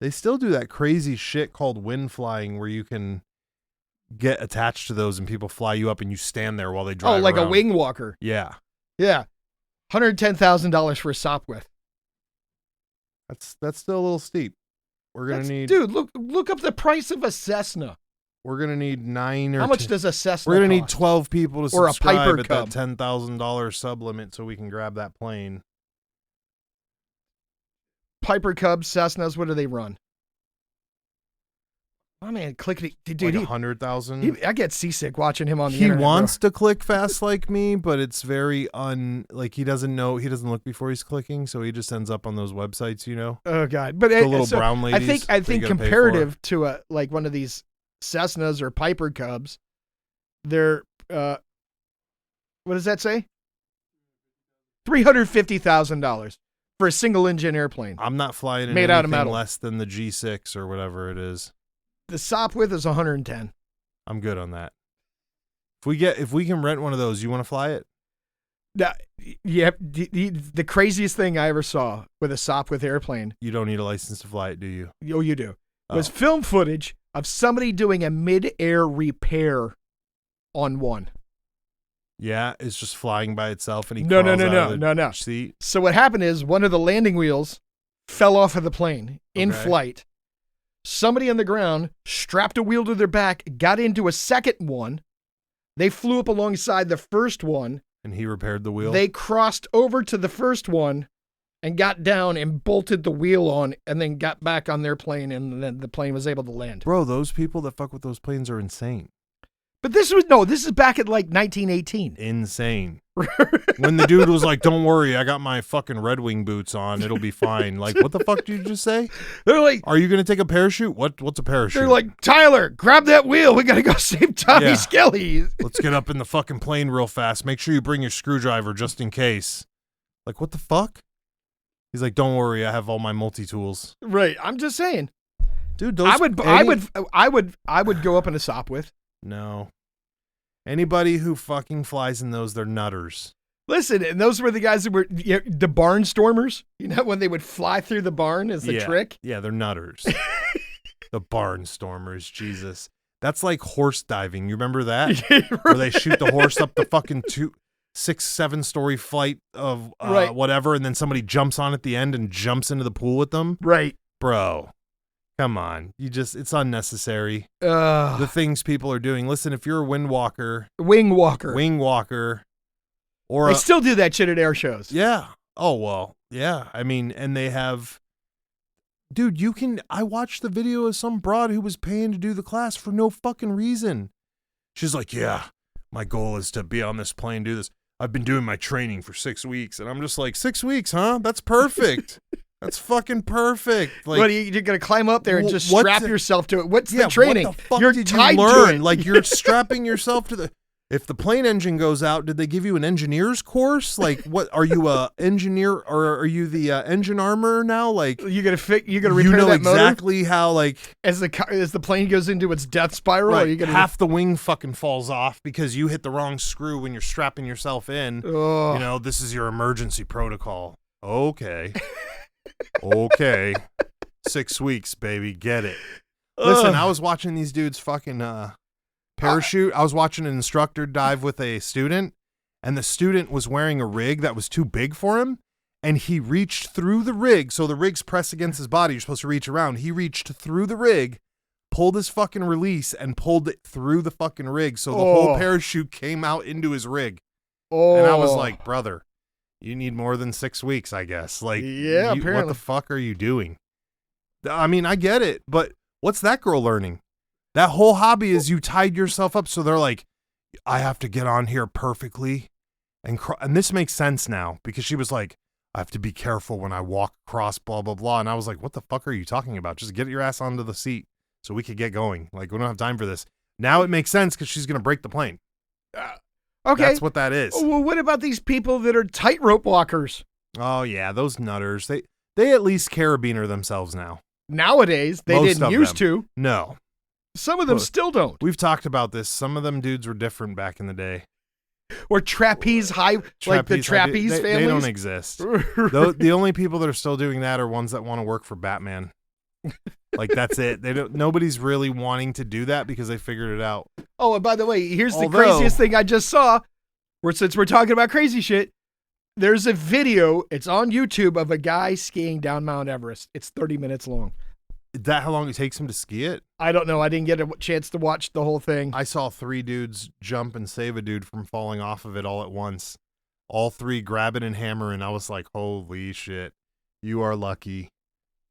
they still do that crazy shit called wind flying where you can get attached to those and people fly you up and you stand there while they drive like around. A wing walker. Yeah. Yeah. $110,000 for a Sopwith. That's still a little steep. We're going to need... Dude, look up the price of a Cessna. We're going to need 9 or... How much does a Cessna We're going to cost? need 12 people to subscribe Piper at Cub. that $10,000 sub limit so we can grab that plane. Piper Cub, Cessnas, what do they run? Oh, man, clickety... Dude, like 100,000? I get seasick watching him on the internet. He wants to click fast like me, but it's very he doesn't know, he doesn't look before he's clicking, so he just ends up on those websites, Oh, God. But the little brown ladies. I think comparative to one of these Cessnas or Piper Cubs, they're, what does that say? $350,000 for a single engine airplane. I'm not flying in made out of metal less than the G6 or whatever it is. The Sopwith is 110. I'm good on that. If we can rent one of those, you want to fly it? The craziest thing I ever saw with a Sopwith airplane. You don't need a license to fly it, do you? Oh, you do. Was film footage of somebody doing a mid-air repair on one. Yeah, it's just flying by itself and he No. seat. So what happened is one of the landing wheels fell off of the plane in flight. Somebody on the ground strapped a wheel to their back, got into a second one. They flew up alongside the first one. And he repaired the wheel? They crossed over to the first one and got down and bolted the wheel on and then got back on their plane and then the plane was able to land. Bro, those people that fuck with those planes are insane. But this is back at like 1918. Insane. When the dude was like, don't worry, I got my fucking Red Wing boots on. It'll be fine. Like, what the fuck did you just say? They're like, are you going to take a parachute? What's a parachute? They're like, Tyler, grab that wheel. We got to go save Tommy Skelly. Let's get up in the fucking plane real fast. Make sure you bring your screwdriver just in case. Like, what the fuck? He's like, don't worry, I have all my multi-tools. Right. I'm just saying. Dude, I would go up in a Sopwith. No. Anybody who fucking flies in those, they're nutters. Listen, and those were the guys that were the barnstormers. You know, when they would fly through the barn as the trick? Yeah, they're nutters. The barnstormers, Jesus. That's like horse diving. You remember that? Right. Where they shoot the horse up the fucking 6-7-story flight of whatever, and then somebody jumps on at the end and jumps into the pool with them? Right. Bro. Come on. It's unnecessary. The things people are doing. Listen, if you're a wing walker. Or they still do that shit at air shows. Yeah. Oh, well. Yeah. I mean, and they have. Dude, I watched the video of some broad who was paying to do the class for no fucking reason. She's like, yeah, my goal is to be on this plane, do this. I've been doing my training for 6 weeks. And I'm just like, 6 weeks, huh? That's perfect. That's fucking perfect. Like, what, you're going to climb up there and just strap yourself to it? What's the training? What the fuck you're did tied you learn? to it. Like, you're strapping yourself to the... If the plane engine goes out, did they give you an engineer's course? Like, what are you, a engineer, or are you the engine armor now? Like, you're gonna repair that exactly motor? How, like, as the plane goes into its death spiral. Right, are you gonna half the wing fucking falls off because you hit the wrong screw when you're strapping yourself in. Oh. You know, this is your emergency protocol. Okay. Okay. 6 weeks, baby, get it. Listen, I was watching these dudes fucking parachute. I was watching an instructor dive with a student, and the student was wearing a rig that was too big for him, and he reached through the rig. So the rig's pressed against his body. You're supposed to reach around. He reached through the rig, pulled his fucking release, and pulled it through the fucking rig. So the whole parachute came out into his rig. And I was like, brother, you need more than 6 weeks, I guess. Like, apparently. What the fuck are you doing? I mean, I get it, but what's that girl learning? That whole hobby is you tied yourself up. So they're like, I have to get on here perfectly. And this makes sense now because she was like, I have to be careful when I walk across, blah, blah, blah. And I was like, what the fuck are you talking about? Just get your ass onto the seat so we could get going. Like, we don't have time for this. Now it makes sense because she's going to break the plane. Okay. That's what that is. Well, what about these people that are tightrope walkers? Oh, yeah, those nutters. They at least carabiner themselves now. Nowadays, they didn't used to. No. Some of them still don't. We've talked about this. Some of them dudes were different back in the day. Or trapeze like the trapeze families. They don't exist. The only people that are still doing that are ones that want to work for Batman. Like, that's it. Nobody's really wanting to do that because they figured it out. Oh, and by the way, here's the craziest thing I just saw. Since we're talking about crazy shit, there's a video. It's on YouTube of a guy skiing down Mount Everest. It's 30 minutes long. Is that how long it takes him to ski it? I don't know. I didn't get a chance to watch the whole thing. I saw 3 dudes jump and save a dude from falling off of it all at once. All 3 grabbing and hammering. I was like, holy shit. You are lucky.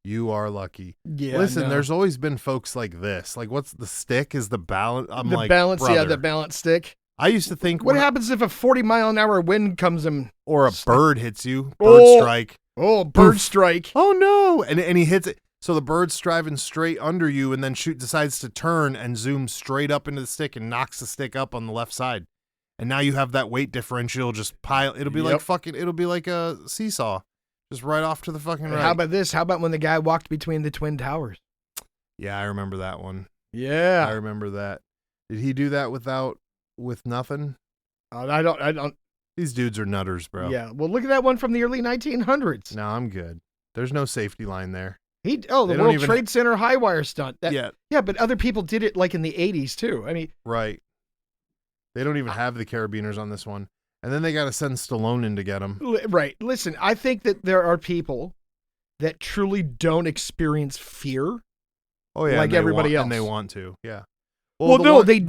You are lucky. Yeah. Listen, there's always been folks like this. Like, what's the stick? Is the balance? The balance stick. I used to think. What happens if a 40-mile-an-hour wind comes in? Or a bird hits you? Bird strike. Oh, bird strike. Oh, no. And he hits it. So the bird's driving straight under you and then decides to turn and zoom straight up into the stick and knocks the stick up on the left side. And now you have that weight differential just pile. It'll be it'll be like a seesaw. Just right off to the fucking right. How about this? How about when the guy walked between the Twin Towers? Yeah, I remember that one. Yeah. I remember that. Did he do that with nothing? I don't. These dudes are nutters, bro. Yeah. Well, look at that one from the early 1900s. No, I'm good. There's no safety line there. The World Trade Center high wire stunt. Yeah, but other people did it like in the 80s too. I mean, right. They don't even have the carabiners on this one. And then they got to send Stallone in to get them. Right. Listen, I think that there are people that truly don't experience fear. Oh yeah, like everybody else, and they want to. Yeah. Well, they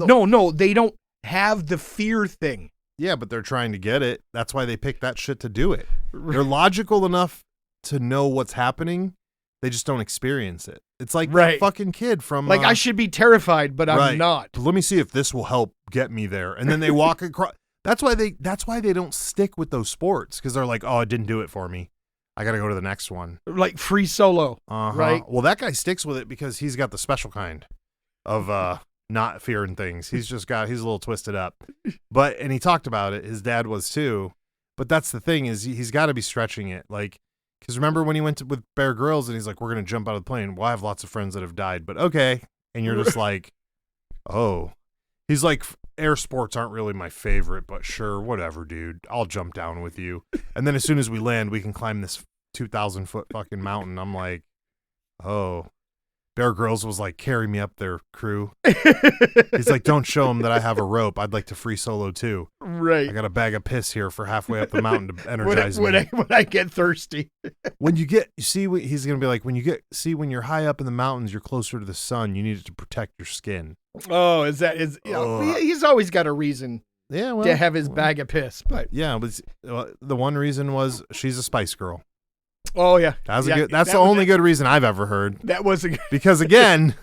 don't have the fear thing. Yeah, but they're trying to get it. That's why they pick that shit to do it. They're logical enough to know what's happening. They just don't experience it. It's like that fucking kid from like I should be terrified, but I'm not. But let me see if this will help get me there. And then they walk across. That's why they don't stick with those sports, because they're like, oh, it didn't do it for me. I got to go to the next one. Like free solo, right? Well, that guy sticks with it because he's got the special kind of not fearing things. He's a little twisted up. And he talked about it. His dad was too. But that's the thing is he's got to be stretching it. Like, because remember when he went with Bear Grylls and he's like, we're going to jump out of the plane. Well, I have lots of friends that have died, but okay. And you're just like, oh. He's like, air sports aren't really my favorite, but sure, whatever, dude. I'll jump down with you. And then as soon as we land, we can climb this 2,000-foot fucking mountain. I'm like, oh. Bear Grylls was like, carry me up there, crew. He's like, don't show him that I have a rope. I'd like to free solo too. Right. I got a bag of piss here for halfway up the mountain to energize me. When I get thirsty. When he's going to be like, when you're high up in the mountains, you're closer to the sun. You need it to protect your skin. Oh, he's always got a reason to have his bag of piss. But yeah, but the one reason was she's a Spice Girl. Oh yeah, that's the only good reason I've ever heard. That was because again,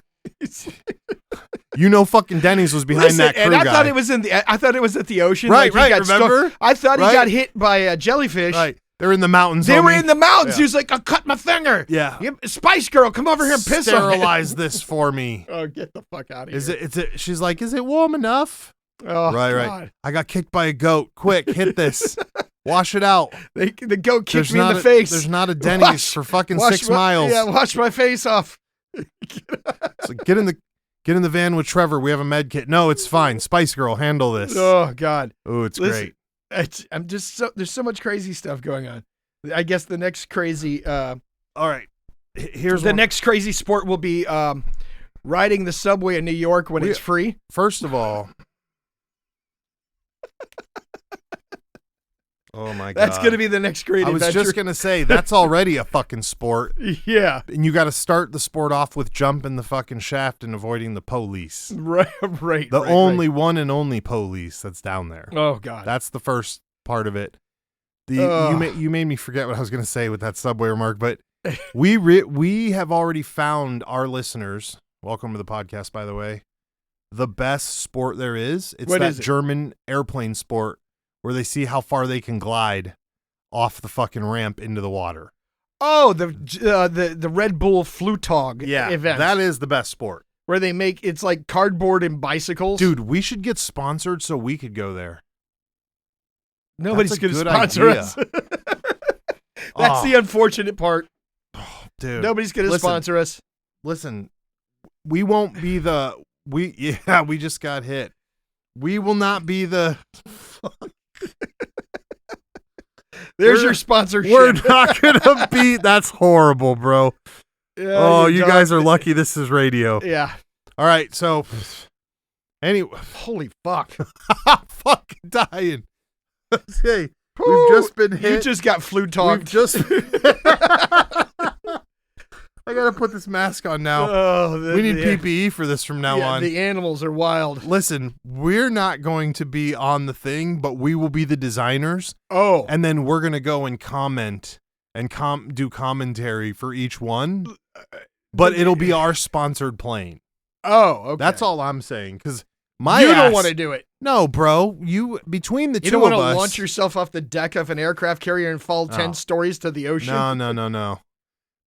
fucking Denny's was behind that crew. And I guy. thought it was I thought it was at the ocean. Right. Remember? I thought he got hit by a jellyfish. Right. They're in the mountains. They were in the mountains. Yeah. He was like, "I'll cut my finger." Yeah. Spice Girl, come over here and piss on it. Sterilize this for me. Oh, get the fuck out of here. She's like, "Is it warm enough?" Oh, right. God. I got kicked by a goat. Quick, hit this. Wash it out. The goat kicked me in the face. There's not a Denny's for fucking 6 miles. Yeah, wash my face off. So get in the van with Trevor. We have a med kit. No, it's fine. Spice Girl, handle this. Oh God. Oh, it's great. There's so much crazy stuff going on. I guess the next crazy. All right. Here's the next crazy sport will be riding the subway in New York when it's free. First of all, oh my God. That's going to be the next great adventure. I was just going to say, that's already a fucking sport. Yeah. And you got to start the sport off with jumping the fucking shaft and avoiding the police. Right. The only one and only police that's down there. Oh, God. That's the first part of it. You made me forget what I was going to say with that subway remark, but we have already found our listeners. Welcome to the podcast, by the way. The best sport there is. It's that German airplane sport where they see how far they can glide off the fucking ramp into the water. Oh, the Red Bull Flugtag event. That is the best sport. Where they make, it's like cardboard and bicycles. Dude, we should get sponsored so we could go there. Nobody's going to sponsor us. That's the unfortunate part. Oh, dude. Nobody's going to sponsor us. Listen, we won't be we just got hit. We will not be the... There's your sponsorship. We're not going to be... That's horrible, bro. Yeah, you guys are lucky this is radio. Yeah. All right, so... Anyway. Holy fuck. I'm fucking dying. Hey, we've just been hit. You just got flu talk. I gotta put this mask on now. We need PPE for this from now on. The animals are wild. Listen, we're not going to be on the thing, but we will be the designers. Oh. And then we're gonna go and comment and do commentary for each one. But it'll be our sponsored plane. Oh, okay. That's all I'm saying, because you don't want to do it. No, bro. Between the two of us. You don't want to launch yourself off the deck of an aircraft carrier and fall 10 stories to the ocean? No.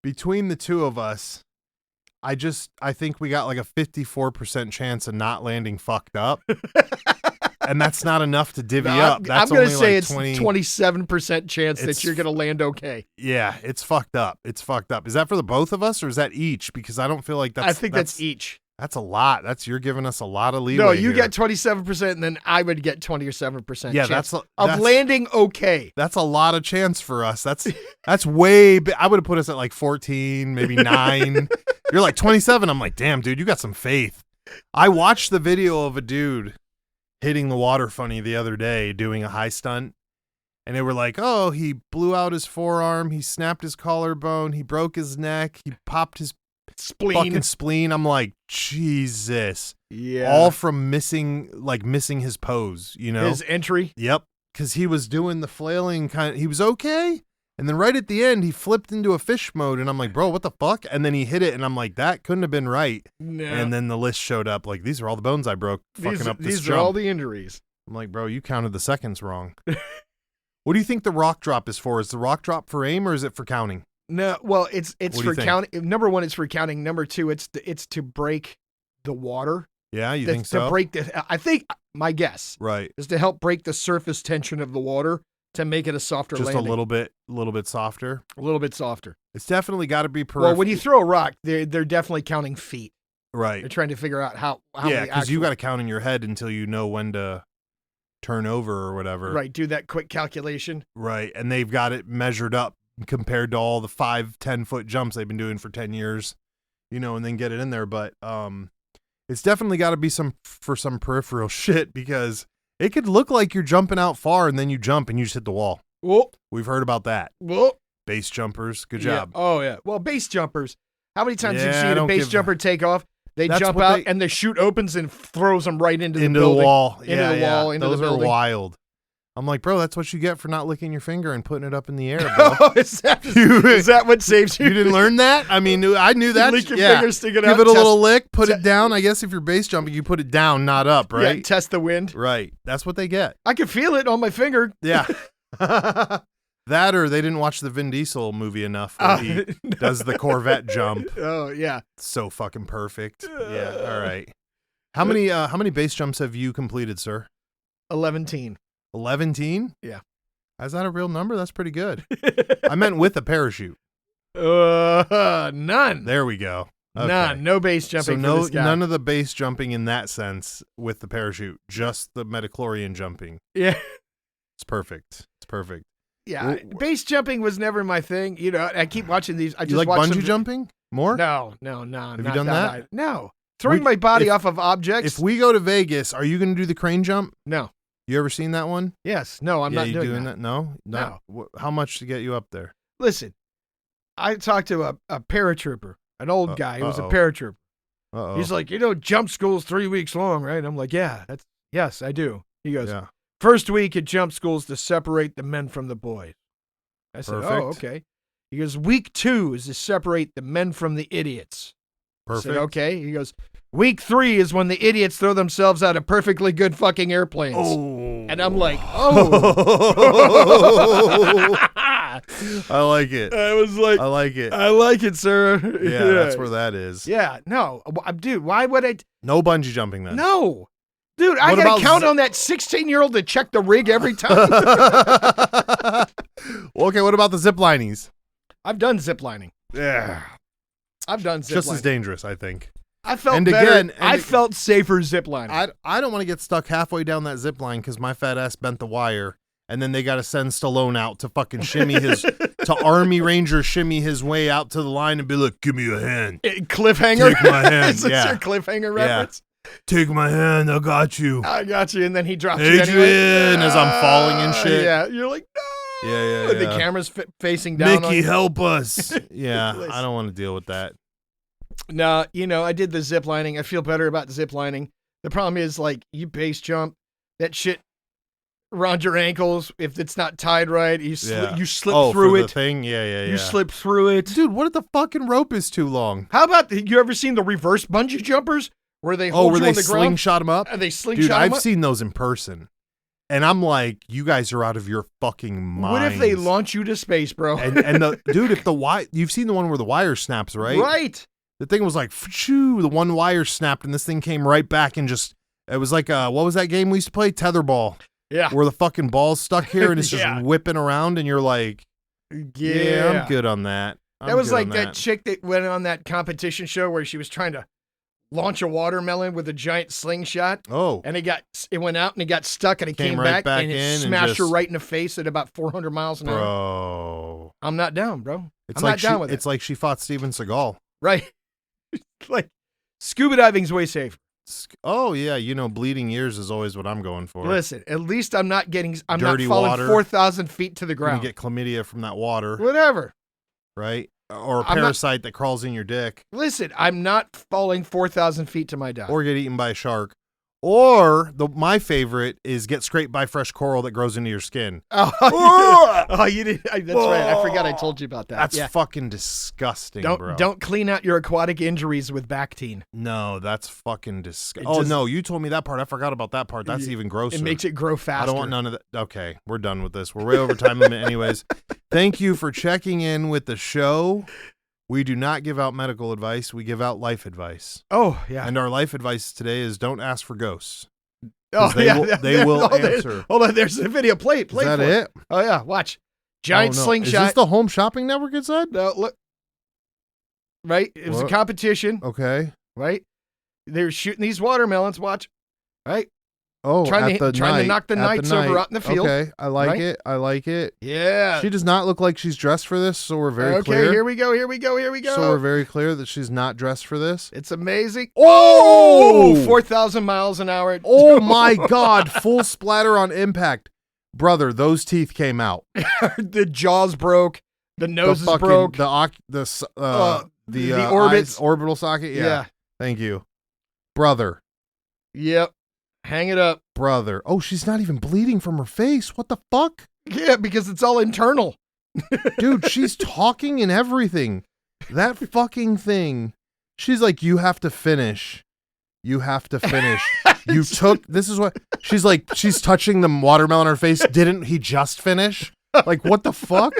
Between the two of us, I think we got like a 54% chance of not landing fucked up. And that's not enough to divvy up. That's I'm going to say it's 27% chance that you're going to land okay. Yeah, it's fucked up. Is that for the both of us or is that each? Because I don't feel like that's... I think that's each. That's a lot. You're giving us a lot of leeway. No, you get 27%, and then I would get 27%. Yeah, chance of landing okay. That's a lot of chance for us. That's way. I would have put us at like 14, maybe 9. You're like 27. I'm like, damn, dude, you got some faith. I watched the video of a dude hitting the water funny the other day doing a high stunt, and they were like, oh, he blew out his forearm, he snapped his collarbone, he broke his neck, he popped his fucking spleen. I'm like, Jesus. Yeah. All from missing his pose, His entry? Yep. Because he was doing the flailing he was okay. And then right at the end, he flipped into a fish mode. And I'm like, bro, what the fuck? And then he hit it. And I'm like, that couldn't have been right. No. And then the list showed up. Like, these are all the bones I broke fucking up this jump. These are all the injuries. I'm like, bro, you counted the seconds wrong. What do you think the rock drop is for? Is the rock drop for aim or is it for counting? No, well, it's for counting. Number one, it's for counting. Number two, it's to break the water. Yeah, you think so? To break I think my guess is to help break the surface tension of the water to make it a softer landing. Just a little bit softer. A little bit softer. It's definitely got to be peripheral. Well, when you throw a rock, they're definitely counting feet. Right. They're trying to figure out how. Yeah, because you got to count in your head until you know when to turn over or whatever. Right. Do that quick calculation. Right, and they've got it measured up compared to all the 5-10 foot jumps they've been doing for 10 years, and then get it in there. But it's definitely got to be some peripheral shit, because it could look like you're jumping out far and then you jump and you just hit the wall. Whoa. We've heard about that. Whoa. Base jumpers, good job. Yeah. Oh yeah. Well, base jumpers. How many times have you seen a base jumper take off? They jump out and the chute opens and throws them right into the building. The wall. Into the wall. Into the building. Those are wild. I'm like, bro, that's what you get for not licking your finger and putting it up in the air, bro. Is that what saves you? You didn't learn that? I mean, I knew that. Lick your finger, stick it out. Give it a little lick, put it down. I guess if you're base jumping, you put it down, not up, right? Yeah, test the wind. Right. That's what they get. I can feel it on my finger. Yeah. That, or they didn't watch the Vin Diesel movie enough where he does the Corvette jump. Oh, yeah. So fucking perfect. Yeah, all right. How many base jumps have you completed, sir? 11. 11? Yeah. Is that a real number? That's pretty good. I meant with a parachute. None. There we go. Okay. None. No base jumping. So for this guy. None of the base jumping in that sense with the parachute. Just the Metachlorian jumping. Yeah. It's perfect. Yeah. Base jumping was never my thing. I keep watching these. I just you like bungee jumping more? No. Have you done that? No. Throwing my body off of objects. If we go to Vegas, are you going to do the crane jump? No. You ever seen that one? Yes. No, I'm not doing that. No? No. How much to get you up there? Listen, I talked to a paratrooper, an old guy who was a paratrooper. He's like, jump school's 3 weeks long, right? I'm like, yes, I do. He goes, first week at jump school's to separate the men from the boys. I said, oh, okay. He goes, week 2 is to separate the men from the idiots. Perfect. I said, okay. He goes, week 3 is when the idiots throw themselves out of perfectly good fucking airplanes. Oh. And I'm like, oh. I like it. I was like, I like it. I like it, sir. Yeah, that's where that is. Yeah, no. Dude, why would I? No bungee jumping then. No. Dude, I got to count on that 16-year-old to check the rig every time. Well, okay, what about the zip linies? I've done zip lining. Yeah. I've done zip Just lining. as dangerous, I think. I felt better. I felt safer zip lining. I don't want to get stuck halfway down that zip line because my fat ass bent the wire, and then they got to send Stallone out to fucking shimmy to Army Ranger shimmy his way out to the line and be like, give me a hand. Cliffhanger? Take my hand. Is this your cliffhanger reference? Take my hand. I got you. I got you. And then he drops Adrian, you anyway. As I'm falling and shit. Yeah. You're like, no. Yeah. And the camera's facing down. Mickey, help us. Yeah. I don't want to deal with that. No, I did the zip lining. I feel better about the zip lining. The problem is, like, you base jump, that shit around your ankles. If it's not tied right, you slip through it. The thing? Yeah. You slip through it. Dude, what if the fucking rope is too long? How about, you ever seen the reverse bungee jumpers? Where they hold you on the ground? Slingshot them up? They slingshot them up? Dude, up? I've seen those in person. And I'm like, you guys are out of your fucking minds. What if they launch you to space, bro? Dude, if you've seen the one where the wire snaps, right? Right. The thing was like, the one wire snapped and this thing came right back and it was like, what was that game we used to play? Tetherball. Yeah. Where the fucking ball's stuck here and it's just whipping around and you're like, yeah, I'm good on that. That was like that chick that went on that competition show where she was trying to launch a watermelon with a giant slingshot. Oh. And it went out and it got stuck and it came back and it smashed her right in the face at about 400 miles an hour. Bro. I'm not down, bro. I'm not down with it. It's like she fought Steven Seagal. Right. Like, scuba diving's way safer. Oh, yeah. Bleeding ears is always what I'm going for. Listen, at least I'm not Dirty falling water. 4,000 feet to the ground. You get chlamydia from that water. Whatever. Right? Or a parasite that crawls in your dick. Listen, I'm not falling 4,000 feet to my death. Or get eaten by a shark. Or my favorite is get scraped by fresh coral that grows into your skin. Oh, you did. That's right. I forgot I told you about that. That's fucking disgusting, bro. Don't clean out your aquatic injuries with Bactine. No, that's fucking disgusting. No, you told me that part. I forgot about that part. That's even grosser. It makes it grow faster. I don't want none of that. Okay, we're done with this. We're way over time limit anyways. Thank you for checking in with the show. We do not give out medical advice. We give out life advice. Oh, yeah. And our life advice today is don't ask for ghosts. Oh, they will answer. Hold on, there's a video. Play is that for it? Oh, yeah, watch. Giant slingshot. Is this the Home Shopping Network it said? No, look. Right? It was a competition. Okay. Right? They were shooting these watermelons. Watch. Right? Oh, trying to knock the knights over out in the field. Okay, I like it. I like it. Yeah. She does not look like she's dressed for this, so we're very clear. Okay, here we go. So we're very clear that she's not dressed for this. It's amazing. Oh! 4,000 miles an hour. Oh, my God. Full splatter on impact. Brother, those teeth came out. The jaws broke. The nose is broke. The orbits. Orbital socket. Yeah. Thank you. Brother. Yep. Hang it up. Brother. Oh, she's not even bleeding from her face. What the fuck? Yeah, because it's all internal. Dude, she's talking and everything. That fucking thing. She's like, you have to finish. You have to finish. This is what, she's touching the watermelon on her face. Didn't he just finish? Like, what the fuck?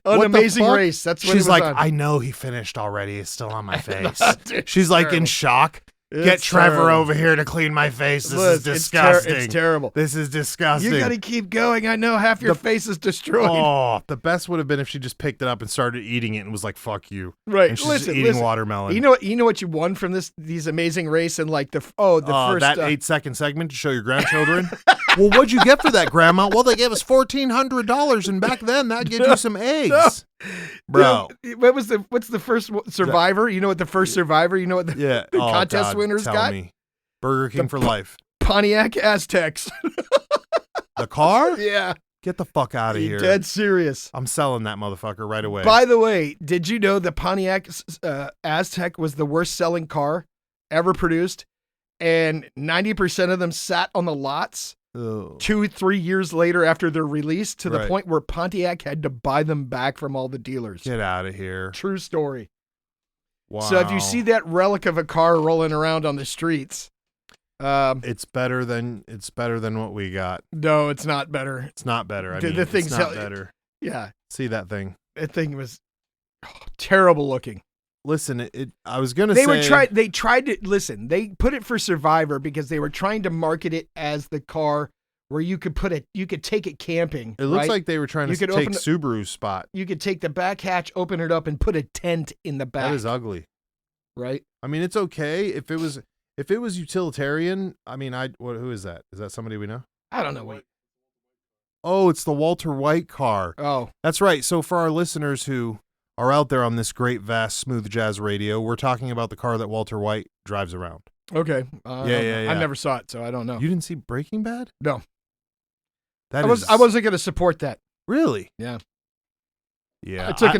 Amazing Race. That's what she's like, on. I know he finished already. It's still on my face. Dude, she's like terrible. In shock. Get Trevor over here to clean my face. This is disgusting. It's terrible. This is disgusting. You got to keep going. I know half your face is destroyed. Oh, the best would have been if she just picked it up and started eating it and was like, "Fuck you." Right. And she's just eating watermelon. You know what you won from these Amazing Race and like the first that 8-second segment to show your grandchildren. Well, what'd you get for that, Grandma? Well, they gave us $1,400, and back then that'd get you some eggs, bro. What's the first Survivor? You know what the first Survivor? You know what the contest winners got? Me. Burger King for life. Pontiac Aztecs. The car? Yeah. Get the fuck out of here. Dead serious. I'm selling that motherfucker right away. By the way, did you know the Pontiac Aztec was the worst selling car ever produced? And 90% of them sat on the lots 2-3 years later after they're released to the point where Pontiac had to buy them back from all the dealers. Get out of here. True story. Wow. So if you see that relic of a car rolling around on the streets, it's better than what we got. No, it's not better. It's not better. The thing's it's not better. Yeah. See that thing? That thing was terrible looking. Listen, I was gonna say they tried to listen. They put it for Survivor because they were trying to market it as the car where you could take it camping. It looks like they were trying to take Subaru's spot. You could take the back hatch, open it up, and put a tent in the back. That is ugly, right? I mean, it's okay if it was utilitarian. I mean, who is that? Is that somebody we know? I don't know. Wait. Oh, it's the Walter White car. Oh, that's right. So for our listeners who are out there on this great, vast, smooth jazz radio, we're talking about the car that Walter White drives around. Okay. Yeah. I never saw it, so I don't know. You didn't see Breaking Bad? No. I wasn't going to support that. Really? Yeah. Yeah. I took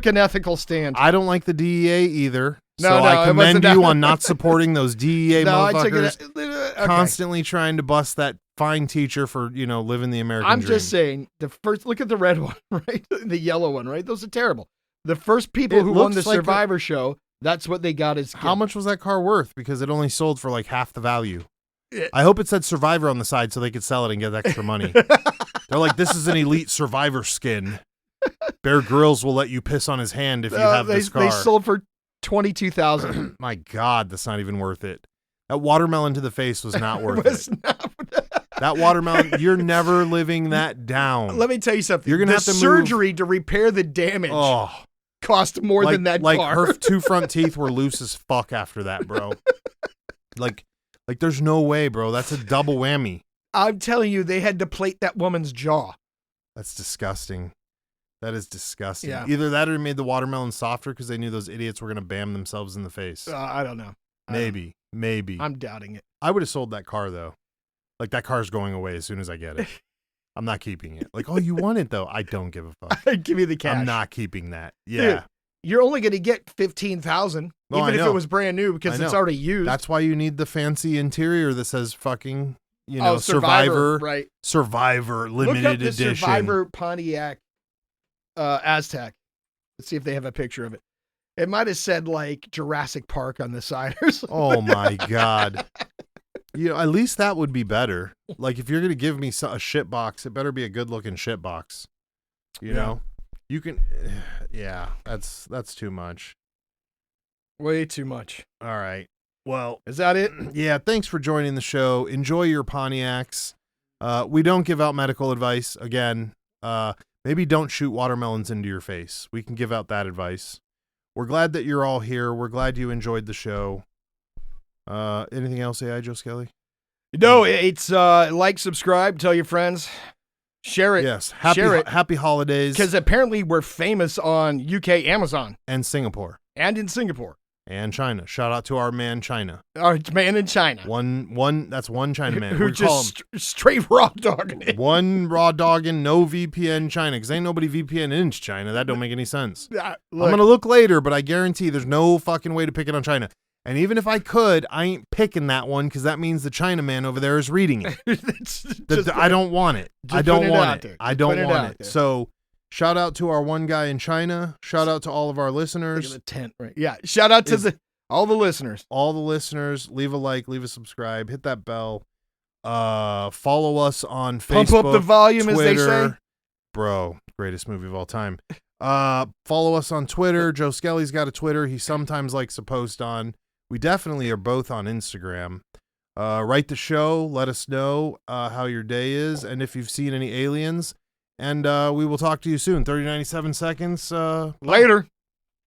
an ethical stand. I don't like the DEA either. No, I commend you on not supporting those DEA motherfuckers okay. constantly trying to bust that fine teacher for, living the American dream. I'm just saying, look at the red one, right? The yellow one, right? Those are terrible. The first people who won the Survivor show, that's what they got as How much was that car worth? Because it only sold for like half the value. I hope it said Survivor on the side so they could sell it and get extra money. They're like, this is an elite Survivor skin. Bear Grylls will let you piss on his hand if you have this car. They sold for $22,000. My God, that's not even worth it. That watermelon to the face was not worth it. That watermelon, you're never living that down. Let me tell you something. You're gonna have to surgery to repair the damage cost more than that car. Like her two front teeth were loose as fuck after that, bro. Like there's no way, bro. That's a double whammy. I'm telling you, they had to plate that woman's jaw. That's disgusting. That is disgusting. Yeah. Either that or it made the watermelon softer because they knew those idiots were going to bam themselves in the face. I don't know. Maybe. I'm doubting it. I would have sold that car, though. Like, that car's going away as soon as I get it. I'm not keeping it. Like, oh, you want it, though? I don't give a fuck. Give me the cash. I'm not keeping that. Yeah. Dude, you're only going to get $15,000, even if it was brand new, because it's already used. That's why you need the fancy interior that says fucking, Survivor, right? Survivor limited Look up the edition. Survivor Pontiac Aztec. Let's see if they have a picture of it. It might have said like Jurassic Park on the side or something. Oh my God. At least that would be better. Like if you're going to give me a shit box, it better be a good looking shit box. You know? You can that's too much. Way too much. All right. Well, is that it? Yeah, thanks for joining the show. Enjoy your Pontiacs. We don't give out medical advice again. Maybe don't shoot watermelons into your face. We can give out that advice. We're glad that you're all here. We're glad you enjoyed the show. Anything else, AI Joe Skelly? No, it's like, subscribe, tell your friends, share it. Yes, happy holidays. Because apparently we're famous on UK Amazon and Singapore and in Singapore. And China. Shout out to our man China. Our man in China. That's one China man. Who just straight raw dogging it. One raw dogging, no VPN China. Because ain't nobody VPN in China. That don't make any sense. Look, I'm going to look later, but I guarantee there's no fucking way to pick it on China. And even if I could, I ain't picking that one because that means the China man over there is reading it. I don't want it. I don't want it. I don't want it. So shout out to our one guy in China. Shout out to all of our listeners. Look at the tent, right? Yeah. Shout out to all the listeners. All the listeners. Leave a like, leave a subscribe, hit that bell. Follow us on Facebook. Pump up the volume, Twitter. As they say. Bro, greatest movie of all time. Follow us on Twitter. Joe Skelly's got a Twitter he sometimes likes to post on. We definitely are both on Instagram. Write the show. Let us know how your day is and if you've seen any aliens. And we will talk to you soon. 30-97 seconds. Later.